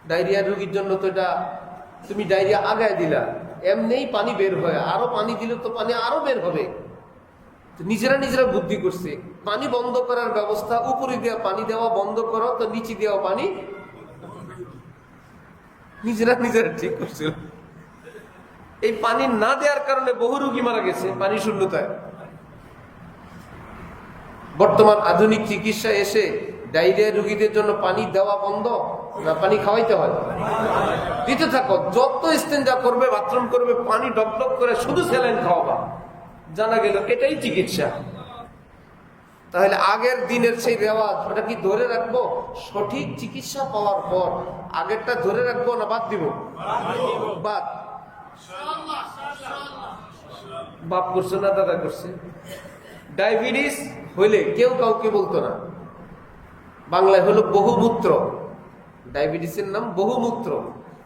ডায়রিয়া রোগীর জন্য তো এটা তুমি ডায়রিয়া আগায় দিলা, এমনিই পানি বের হয়, আরো পানি দিলে তো পানি আরো বের হবে। নিজেরা বুদ্ধি করছে পানি বন্ধ করার ব্যবস্থা, উপরে দেওয়া পানি দেওয়া বন্ধ করো, তো নিচে দেওয়া পানি নিজেরা ঠিক করছিল। এই পানি না দেওয়ার কারণে বহু রোগী মারা গেছে পানি শূন্যতায়। বর্তমান আধুনিক চিকিৎসা এসে ডায়রিয়া রোগীদের জন্য পানি দেওয়া বন্ধ না পানি খাওয়াইতে হয়? দিতে থাকো, যত ইস্তেঞ্জা করবে বাথরুম করবে পানি ডকডক করে শুধু স্যালাইন খাওয়াবা। জানা গেল এটাই চিকিৎসা। তাহলে আগের দিনের সেই রেওয়াজ ওটা কি ধরে রাখবো? সঠিক চিকিৎসা পাওয়ার পর আগেরটা ধরে রাখবো না বাদ দিব? বাদ। বাপ করছে না দাদা করছে। ডায়াবেটিস হইলে কেউ কাউকে বলতো না, বাংলায় হলো বহুমূত্র। ডায়াবেটিসের নাম বহুমূত্র।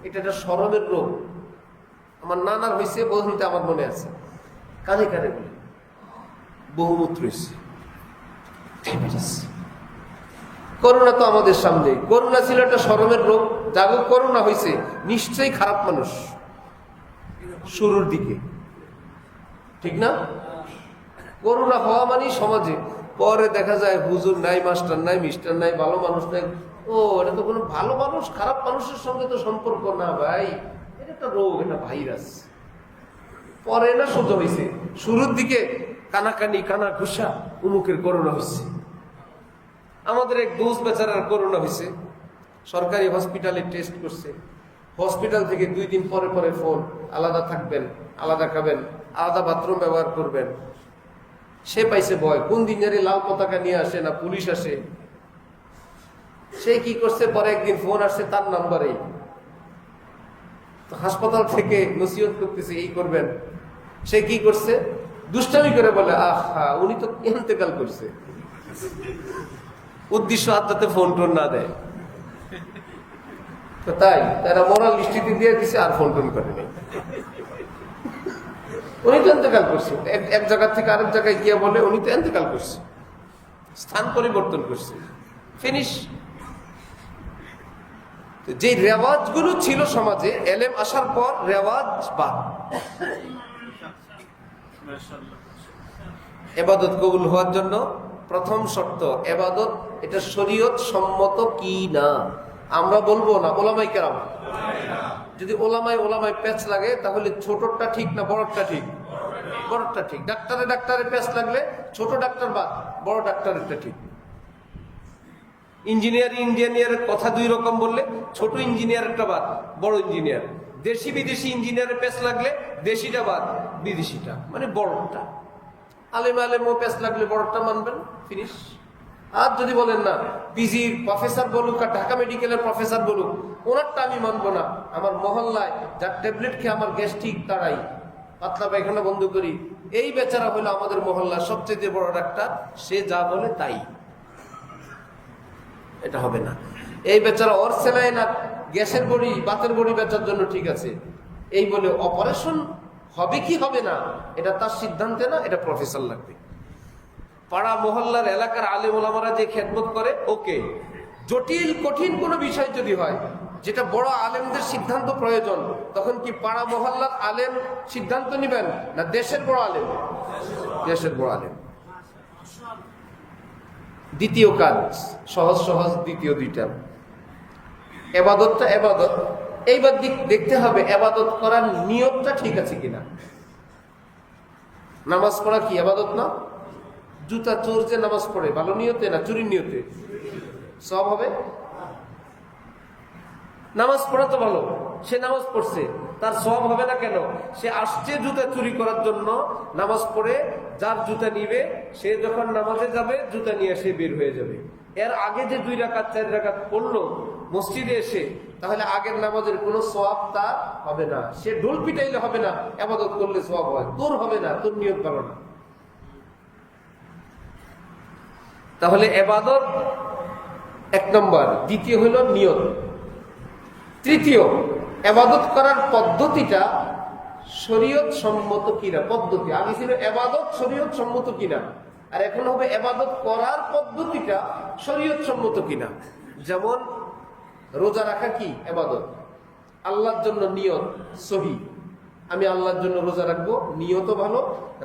এটা একটা শরমের রোগ। আমার নানার হয়েছে বলতে আমার মনে আছে, কানে কানে বলে বহুমূত্র হয়েছে। করোনা তো আমাদের সামনে, করোনা ছিল একটা শরমের রোগ। যাগো করোনা হয়েছে নিশ্চয়ই খারাপ মানুষ শুরুর দিকে, ঠিক না? করোনা হওয়া মানে সমাজে, পরে দেখা যায় হুজুর নাই, মাস্টার নাই, মিস্টার নাই, ভালো মানুষ নাই। ও এটা তো কোনো ভালো মানুষ খারাপ মানুষের সঙ্গে তো সম্পর্ক না ভাই, এটা একটা রোগ, এটা ভাইরাস। পরে না সোজা হয়েছে, শুরুর দিকে কানাকানি কানা ঘুষা উমুকের করোনা হয়েছে। আমাদের এক দোস্ত বেচারার করোনা হয়েছে, সরকারি হসপিটালে টেস্ট করছে। হসপিটাল থেকে 2 দিন পরে পরে ফোন, আলাদা থাকবেন, আলাদা খাবেন, আলাদা বাথরুম ব্যবহার করবেন। সে পাইছে ভয়, কোন দিন জানি লাল পতাকা নিয়ে আসে না পুলিশ আসে। সে কি করছে, পরে একদিন ফোন আসছে তার নাম্বারেই, হাসপাতাল থেকে নসিহত করতেছে এই করবেন। সে কি করছে, দুষ্টামি করে বলে আহা উনি তো ইন্তেকাল করছে। উদ্দেশ্য আদাতে ফোন টোন না দেয়, তো তাই তারা মোরাল দৃষ্টিতে দিয়ে দিছে, আর ফোন টোন করেনি। উনি তো ইন্তেকাল করছে, এক জায়গা থেকে আরেক জায়গায় গিয়ে বলে উনি তো ইন্তেকাল করছে, স্থান পরিবর্তন করছে, ফিনিশ। যে রেওয়াজ গুলো ছিল সমাজে, এলেম আসার পর রেওয়াজ বাদ। ইবাদত কবুল হওয়ার জন্য প্রথম শর্ত, ইবাদত এটা শরীয়ত সম্মত কি না আমরা বলবো না, ওলামাই কেরাম। যদি ওলামায় প্যাচ লাগে তাহলে ছোটটা ঠিক না বড়টা ঠিক? বড়টা ঠিক। ডাক্তারে প্যাচ লাগলে ছোট ডাক্তার বাদ, বড় ডাক্তারেরটা ঠিক। ইঞ্জিনিয়ারের কথা 2 রকম বললে ছোট ইঞ্জিনিয়ারেরটা বাদ, বড় ইঞ্জিনিয়ার। দেশি বিদেশি ইঞ্জিনিয়ারের প্যাচ লাগলে দেশিটা বাদ, বিদেশিটা মানে বড়টা। আলেমও প্যাচ লাগলে বড়টা মানবেন, ফিনিশ। আর যদি বলেন না পিজির প্রফেসর বলুক আর ঢাকা মেডিকেলের প্রফেসর বলুক, ওনারটা আমি মানবো না, আমার মহল্লায় যার ট্যাবলেট খেয়ে আমার গ্যাস্ট্রিক তাড়াই, পাতলা পায়খানা বন্ধ করি, এই বেচারা হলো আমাদের মহল্লার সবচেয়ে বড় ডাক্তার, সে যা বলে তাই। এটা হবে না। এই বেচারা ওর সেলাই না গ্যাসের বড়ি বাতের বড়ি বেচার জন্য ঠিক আছে, এই বলে অপারেশন হবে কি হবে না এটা তার সিদ্ধান্তে না, এটা প্রফেসর লাগবে। পাড়া মহল্লার এলাকার আলেম ওলামারা যে খেদমত করে, ওকে। জটিল কঠিন কোনো বিষয় যদি হয় যেটা বড় আলেমদের সিদ্ধান্ত প্রয়োজন, তখন কি পাড়া মহল্লার আলেম সিদ্ধান্ত নেবেন না দেশের বড় আলেম? দেশের বড় আলেম। দ্বিতীয় কাজ, সহজ সহজ দ্বিতীয় দুইটা, এবাদতটা এবাদত। এইবার দেখতে হবে এবাদত করার নিয়তটা ঠিক আছে কিনা। নামাজ পড়া কি এবাদত না? জুতা চোর যে নামাজ পড়ে ভালো নিয়তে না চুরির নিয়তে সব হবে? নামাজ পড়া তো ভালো, সে নামাজ পড়ছে, তার সব হবে না কেন? সে আসছে জুতা চুরি করার জন্য, নামাজ পড়ে যার জুতা নিবে সে যখন নামাজে যাবে জুতা নিয়ে সে বের হয়ে যাবে। এর আগে যে 2 রাকাত 4 রাকাত পড়লো মসজিদে এসে, তাহলে আগের নামাজের কোনো সওয়াব তার হবে না। সে ঢোল পিটাইলে হবে না, ইবাদত করলে সওয়াব হয়, তোর হবে না, তোর নিয়ত ভালো না। তাহলে ইবাদত 1 নম্বর, দ্বিতীয় হলো নিয়ত, তৃতীয় ইবাদত করার পদ্ধতিটা শরীয়ত সম্মত কিনা। পদ্ধতি আগে ছিল ইবাদত শরীয়ত সম্মত কিনা, আর এখন হবে ইবাদত করার পদ্ধতিটা শরীয়ত সম্মত কিনা। যেমন রোজা রাখা কি ইবাদত, আল্লাহর জন্য নিয়ত সহি, আমি আল্লাহর জন্য রোজা রাখবো, নিয়তও ভালো,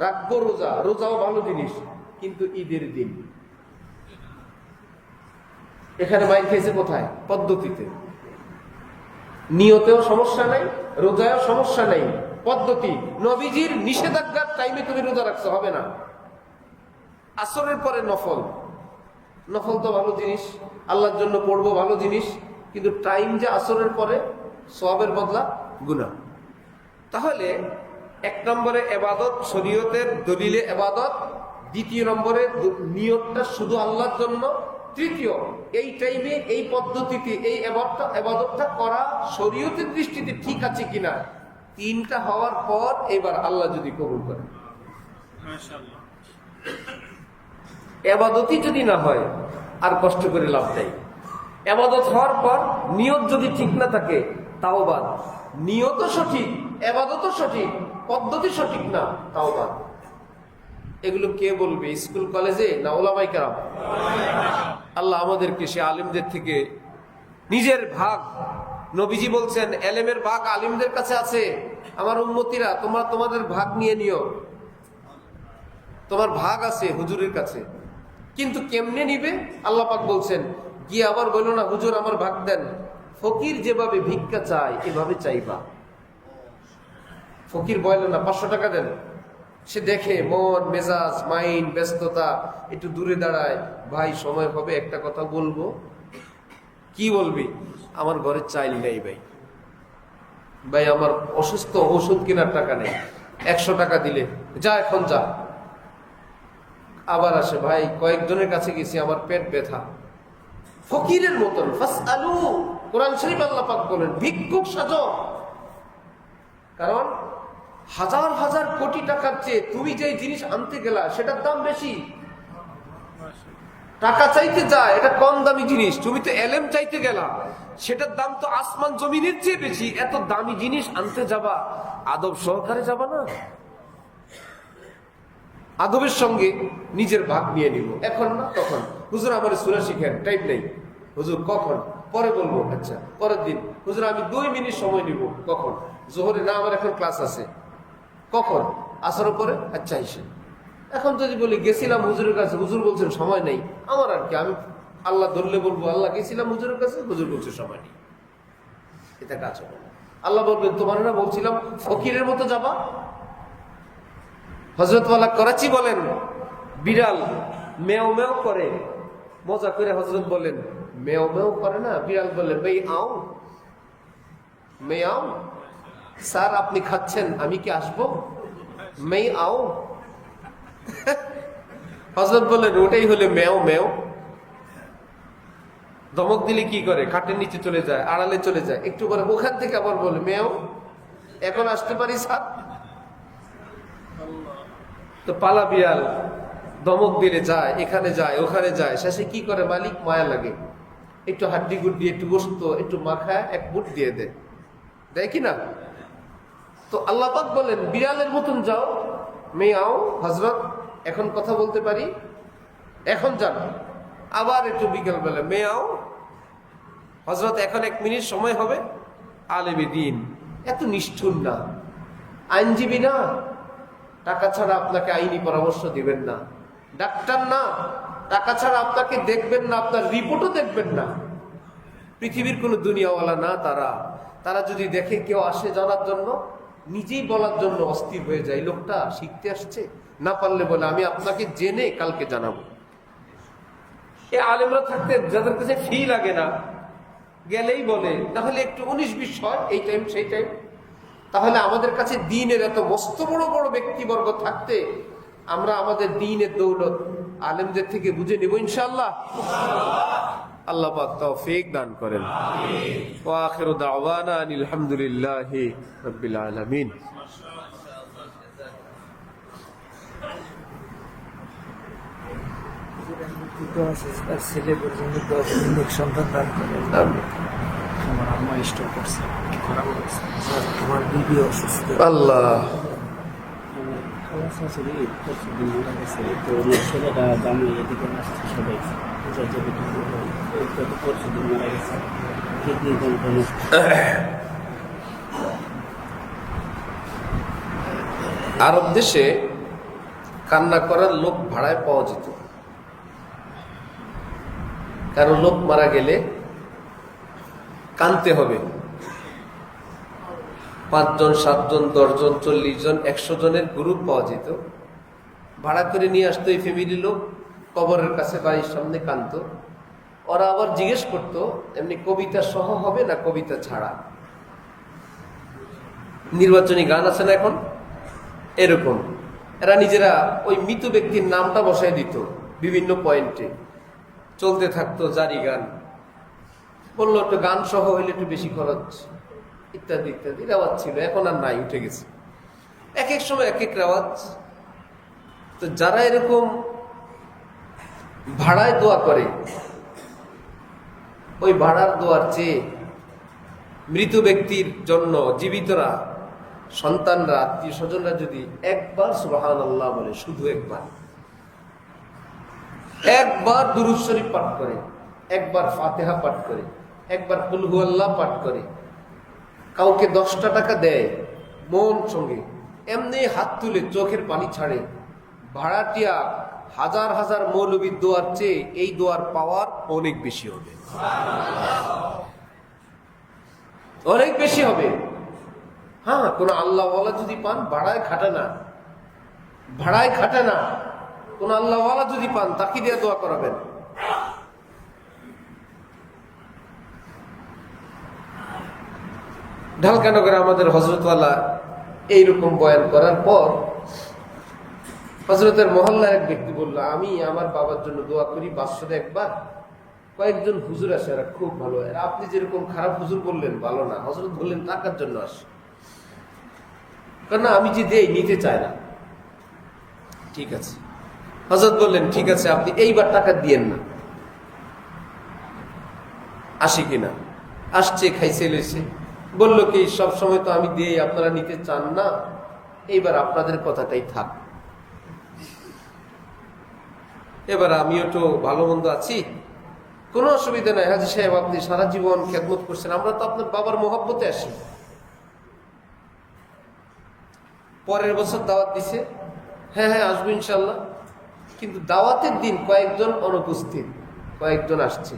রাখবো রোজা, রোজাও ভালো জিনিস, কিন্তু ঈদের দিন। এখানে মাইর খেয়েছে কোথায়? পদ্ধতিতে। নিয়তেও সমস্যা নাই, রোজায়ও সমস্যা নাই, পদ্ধতি। নবীজির নিষেধাজ্ঞার টাইমে তুমি রোজা রাখছো, হবে না। আসরের পরে নফল, নফল তো ভালো জিনিস, আল্লাহর জন্য পড়বো, ভালো জিনিস, কিন্তু টাইম যে আসরের পরে, সওয়াবের বদলা গুনাহ। তাহলে 1 নম্বরে ইবাদত শরীয়তের দলিলে ইবাদত, দ্বিতীয় নম্বরে নিয়তটা শুধু আল্লাহর জন্য, তৃতীয় এই টাইমে এই পদ্ধতিতে এই ইবাদতটা করা শরীয়তের দৃষ্টিতে ঠিক আছে কিনা। 3টা হওয়ার পর এবার আল্লাহ যদি কবুল করে, মাশাআল্লাহ। ইবাদতই যদি না হয় আর কষ্ট করে লাভ নেই। ইবাদত হওয়ার পর নিয়ত যদি ঠিক না থাকে তাও বাদ। নিয়তও সঠিক, ইবাদতও সঠিক, পদ্ধতি সঠিক না, তাও বাদ। এগুলো কে বলবে? স্কুল কলেজে না ওলামায়ে কেরাম? আল্লাহ আমাদেরকে সে আলিমদের থেকে নিজের ভাগ, নবীজি বলছেন এলেমের ভাগ আলিমদের কাছে আছে। আমার উম্মতিরা তোমরা তোমাদের ভাগ নিয়ে নিও, তোমার ভাগ আছে হুজুরের কাছে। কিন্তু কেমনে নিবে? আল্লাহ পাক বলছেন, গিয়ে আবার বলো না হুজুর আমার ভাগ দেন। ফকির যেভাবে ভিক্ষা চায় এভাবে চাইবা। ফকির বলল না 500 টাকা দেন, সে দেখে মন মেজাজ মাইন্ড ব্যস্ততা, একটু দূরে দাঁড়ায়, ভাই সময় হবে একটা কথা বলবো। কি বলবি? আমার ঘরে চাইল নেই ভাই, ভাই আমার অসুস্থ, ওষুধ কেনার টাকা নেই, 100 টাকা দিলে যা, এখন যা। আবার আসে, ভাই কয়েকজনের কাছে গেছি, আমার পেট ব্যথা। ফকিরের মতন ফাসআলু, কোরআন শরীফ আল্লাহ পাক বলেন ভিক্ষুক সাজো। কারণ হাজার হাজার কোটি টাকার চেয়ে তুমি যে জিনিস আনতে গেলা সেটার দাম বেশি। টাকা চাইতে যায়, এটা কম দামি জিনিস। তুমি তো এলেম চাইতে গেলা, সেটার দাম তো আসমান জমিনের চেয়ে বেশি। এত দামি জিনিস আনতে যাবা, আদব সহকারে যাবা না? আদবের সঙ্গে নিজের ভাগ নিয়ে নিব, এখন না তখন। হুজুর আমার সূরা শিখেন, টাইম নেই। হুজুর কখন? পরে বলবো। আচ্ছা পরের দিন। হুজুর আমি 2 মিনিট সময় নিব। কখন? জোহরে না, আমার এখন ক্লাস আছে। কখন? আসর পরে। আচ্ছা এসে এখন যদি বলি গেছিলাম হুজুরের কাছে, হুজুর বলছেন সময় নেই, আমার আর কি, আমি আল্লাহ ধরলে বলবো আল্লাহ গেছিলাম হুজুরের কাছে, হুজুর বলছে সময় নেই, এটা কাজ হবে না। আল্লাহ বলবেন তোমার না বলছিলাম ফকিরের মতো যাবা। হযরতওয়ালা করাচি বলেন বিড়াল মেও মেও করে, মজা করে হযরত বলেন মেও মেও করে না, বিড়াল বলে মেই আও, মেই আও। স্যার আপনি খাচ্ছেন, আমি কি আসবো? মেই আও। হযরত বলেন ওটাই হলে মেও মেও। ধমক দিলে কি করে? খাটের নিচে চলে যায়, আড়ালে চলে যায়, একটু করে ওখান থেকে আবার বলে মেও, এখন আসতে পারি স্যার? তো পালা বিড়াল ধমক দিলে যায়, এখানে যায় ওখানে যায়, শেষে কি করে? মালিক মায়া লাগে, একটু হাড্ডি গুড্ডি, একটু গোশত, একটু মাখায় 1 মুঠ দিয়ে দেয়, দেয় কি না? তো আল্লাহ পাক বলেন বিড়ালের মতন যাও, মেয়ে আও হযরত, এখন কথা বলতে পারি, এখন যান। আবার একটু বিকেল বেলা মেয়ে আও, হযরত এখন 1 মিনিট সময় হবে, আলেমে দ্বীন এত নিষ্ঠুর না, আইনজীবী না, টাকা ছাড়া আপনাকে আইনি পরামর্শ দিবেন না, ডাক্তার না, টাকা ছাড়া আপনাকে দেখবেন না, আপনার রিপোর্টও দেখবেন না, পৃথিবীর কোনো দুনিয়াওয়ালা না তারা। তারা যদি দেখে কেউ আসে জানার জন্য, নিজেই বলার জন্য অস্থির হয়ে যায়, লোকটা শিখতে আসছে, না পারলে বলে আমি আপনাকে জেনে কালকে জানাবো। এ আলেমরা থাকতে যাদের কাছে ফি লাগে না, গেলেই বলে, তাহলে একটু 19-20 হয়, এই টাইম সেই টাইম। তাহলে আমাদের কাছে দ্বীনের এত মস্ত বড় বড় ব্যক্তিবর্গ থাকতে আমরা আমাদের দ্বীনের দৌলত আলেমদের থেকে বুঝে নেব ইনশাআল্লাহ। আল্লাহ পাক তৌফিক দান করেন। ওয়া আখিরু দাওয়ানা আনিল হামদুলিল্লাহি রাব্বিল আলামিন। ছেলে পর্যন্ত সন্তান দান করেন। আমার আম্মা স্ট্রোক করছে, খারাপ হয়েছে, আমার বিবি অসুস্থ। আল্লাহ ছেলেটা জানি এদিকে আসছে, সবাই পরশুদিন মারা গেছে, কিডনি যন্ত্রণা। আরব দেশে কান্না করার লোক ভাড়ায় পাওয়া যেত। কারো লোক মারা গেলে কানতে হবে, 5 জন 7 জন 10 জন 40 জন 100 জনের গ্রুপ পাওয়া যেত। ভাড়া করে নিয়ে আসতো এই ফ্যামিলি লোক, কবরের কাছে বাড়ির সামনে কানতো। ওরা আবার জিজ্ঞেস করতো এমনি কবিতা সহ হবে না কবিতা ছাড়া। নির্বাচনী গান আছে না এখন, এরকম এরা নিজেরা ওই মৃত ব্যক্তির নামটা বসায় দিত বিভিন্ন পয়েন্টে, চলতে থাকতো জারি গান। বললো একটু গান সহ হইলে একটু বেশি খরচ, ইত্যাদি ইত্যাদি রেওয়াজ ছিল, এখন আর নাই, উঠে গেছে। এক এক সময় এক এক রেওয়াজ। তো যারা এরকম ভাড়ায় দোয়া করে, ওই ভাড়ার দোয়ার চেয়ে মৃত ব্যক্তির জন্য জীবিতরা, সন্তানরা, আত্মীয় স্বজনরা যদি একবার সুবহানাল্লাহ বলে, শুধু একবার দুরূদ শরীফ পাঠ করে, একবার ফাতিহা পাঠ করে, একবার কুল হুয়াল্লাহ পাঠ করে, কাউকে 10টা টাকা দেয় মন সঙ্গে, এমনি হাত তুলে চোখের পানি ছাড়ে, ভাড়াটিয়া হাজার হাজার মৌলবীর দোয়ার চেয়ে এই দোয়ার পাওয়ার অনেক বেশি হবে, অনেক বেশি হবে। হ্যাঁ, কোন আল্লাহওয়ালা যদি পান, ভাড়ায় খাটে না, কোন আল্লাহওয়ালা যদি পান তাকে দিয়ে দোয়া করাবেন। ঢালকানগরে আমাদের হযরতওয়ালা এইরকম বয়ান করার পর হযরতের মহল্লার এক ব্যক্তি বলল, আমি আমার বাবার জন্য দোয়া করি, বাসরে একবার। কয়েকজন হুজুর আসে, এরা খুব ভালো। আপনি যেরকম খারাপ হুজুর বললেন ভালো না, হযরত বললেন টাকার জন্য আসে। কারণ আমি যে দেই নিতে চায় না। ঠিক আছে, হযরত বললেন ঠিক আছে, আপনি এইবার টাকা দিয়েন না। আসি কিনা, আসছে, খাইছে লইছে, বললো কি সব সময় তো আমি দিই, আপনারা নিতে চান না, এইবার আপনাদের কথাটাই থাক। এবার আমিও তো ভালো মন্দ আছি, কোনো অসুবিধা নাই। হাজী সাহেব, আপনি সারা জীবন খেদমত করছেন, আমরা তো আপনার বাবার মহব্বতে আসি। পরের বছর দাওয়াত দিছে, হ্যাঁ হ্যাঁ আসবো ইনশাল্লাহ। কিন্তু দাওয়াতের দিন কয়েকজন অনুপস্থিত, কয়েকজন আসছে।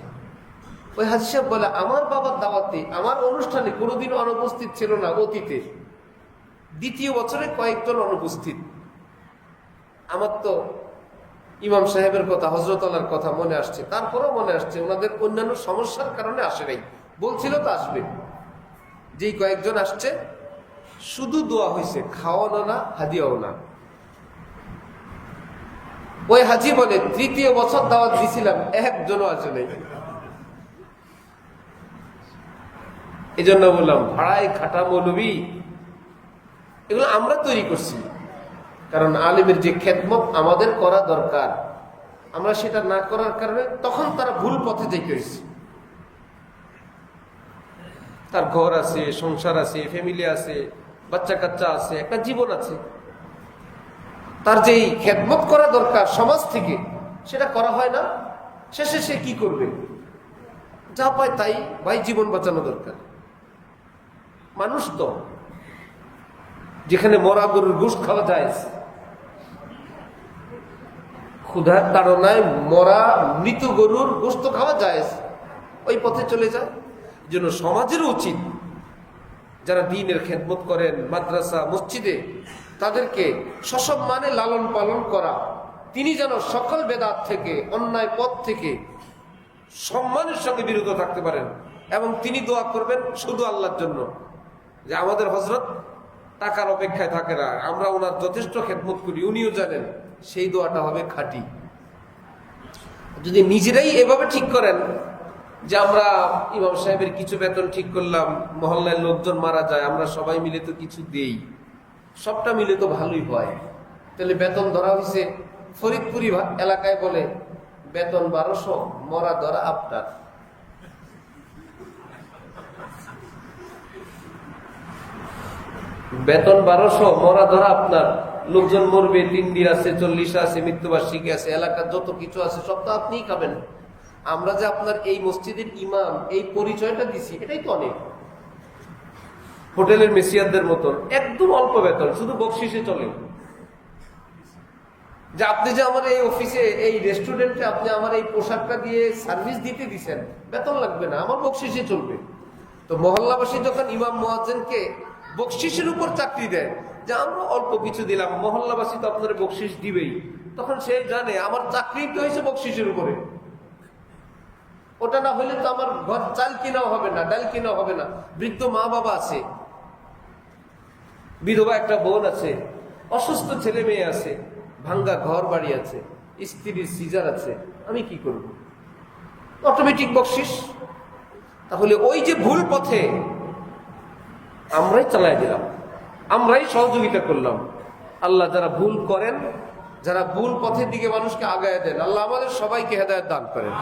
ওই হাজী সাহেব বলে, আমার বাবার দাওয়াতে, আমার অনুষ্ঠানে কোনোদিন অনুপস্থিত ছিল না অতীতে, দ্বিতীয় বছরে কয়েকজন অনুপস্থিত। আমার তো ইমাম সাহেবের কথা, হযরতওয়ালার কথা মনে আসছে, তারপরেও মনে আসছে ওনাদের অন্যান্য সমস্যার কারণে আসে নাই, বলছিল তো আসবে। যেই কয়েকজন আসছে শুধু দোয়া হয়েছে, খাওয়ানো না, হাদিয়াও না। ওই হাজি বলে, তৃতীয় বছর দাওয়াত দিছিলাম, একজনও আসে নাই। এই জন্য বললাম, ভাড়ায় খাটা মৌলবী এগুলো আমরা তৈরি করছি। কারণ আলেমের যে খেদমত আমাদের করা দরকার, আমরা সেটা না করার কারণে তখন তারা ভুল পথে যেতে হয়েছে। তার ঘর আছে, সংসার আছে, ফ্যামিলি আছে, বাচ্চা কাচ্চা আছে, একটা জীবন আছে। তার যেই খেদমত করা দরকার সমাজ থেকে, সেটা করা হয় না। শেষে সে কি করবে? যা পায় তাই ভাই জীবন বাঁচানো দরকার। মানুষ তো যেখানে মরা গরুর গোশত খাওয়া যায়, ক্ষুধার তাড়নায় মরা মৃত গরুর গোশত খাওয়া যায়, ওই পথে চলে যায়। জন্য সমাজের উচিত যারা দ্বীনের খেদমত করেন মাদ্রাসা মসজিদে, তাদেরকে সসম্মানে লালন পালন করা। তিনি যেন সকল বেদাত থেকে, অন্যায় পথ থেকে সম্মানের সঙ্গে বিরত থাকতে পারেন। এবং তিনি দোয়া করবেন শুধু আল্লাহর জন্য, যে আমাদের হযরত টাকার অপেক্ষায় থাকে না, আমরা ওনার যথেষ্ট খেদমত করি, উনিও জানেন। সেই দোয়াটা হবে খাঁটি। যদি নিজেরাই এভাবে ঠিক করেন যে আমরা ইমাম সাহেবের কিছু বেতন ঠিক করলাম, মহল্লায় লোকজন মারা যায়, আমরা সবাই মিলে তো কিছু দেই, সবটা মিলে তো ভালোই হয়। তাহলে বেতন ধরা হয়েছে, ফরিদপুরি এলাকায় বলে বেতন 1200, মরা ধরা আপনার। বেতন 1200, মরা ধরা আপনার। লোকজন মরবে, 3 দিন আছে, 40 আছে, মৃত্যুবার্ষিকী আছে, এলাকার যত কিছু আছে সব তো আপনিই খাবেন। আমরা যে আপনার এই মসজিদের ইমাম, এই পরিচয়টা দিছি, এটাই তো অনেক। হোটেলের মেসিয়ারদের মতন একদম অল্প বেতন, শুধু বকশিসে চলে। যে আপনি যে আমার এই অফিসে, এই রেস্টুরেন্টে আপনি আমার এই পোশাকটা দিয়ে সার্ভিস দিতে দিছেন, বেতন লাগবে না, আমার বকশিসে চলবে। তো মহল্লাবাসী যখন ইমাম মুয়াজ্জিনকে বকশিসের উপর চাকরি দেয়, যে আমরা অল্প কিছু দিলাম, মহল্লাবাসী তো আপনার বকশিস দিবেই, তখন সে জানে আমার চাকরি তো হয়েছে বকশিসের উপরে। ওটা না হলে তো আমার ঘর চাল কিনাও হবে না, ডাল কিনাও হবে না। বৃদ্ধ মা বাবা আছে, বিধবা একটা বোন আছে, অসুস্থ ছেলে মেয়ে আছে, ভাঙ্গা ঘর বাড়ি আছে, স্ত্রীর সিজার আছে, আমি কি করব? অটোমেটিক বকশিস। তাহলে ওই যে ভুল পথে আমরাই চালাই দিলাম, আমরাই সহযোগিতা করলাম। আল্লাহ যারা ভুল করেন, যারা ভুল পথের দিকে মানুষকে আগায় দেন, আল্লাহ আমাদের সবাইকে হেদায়েত দান করেন।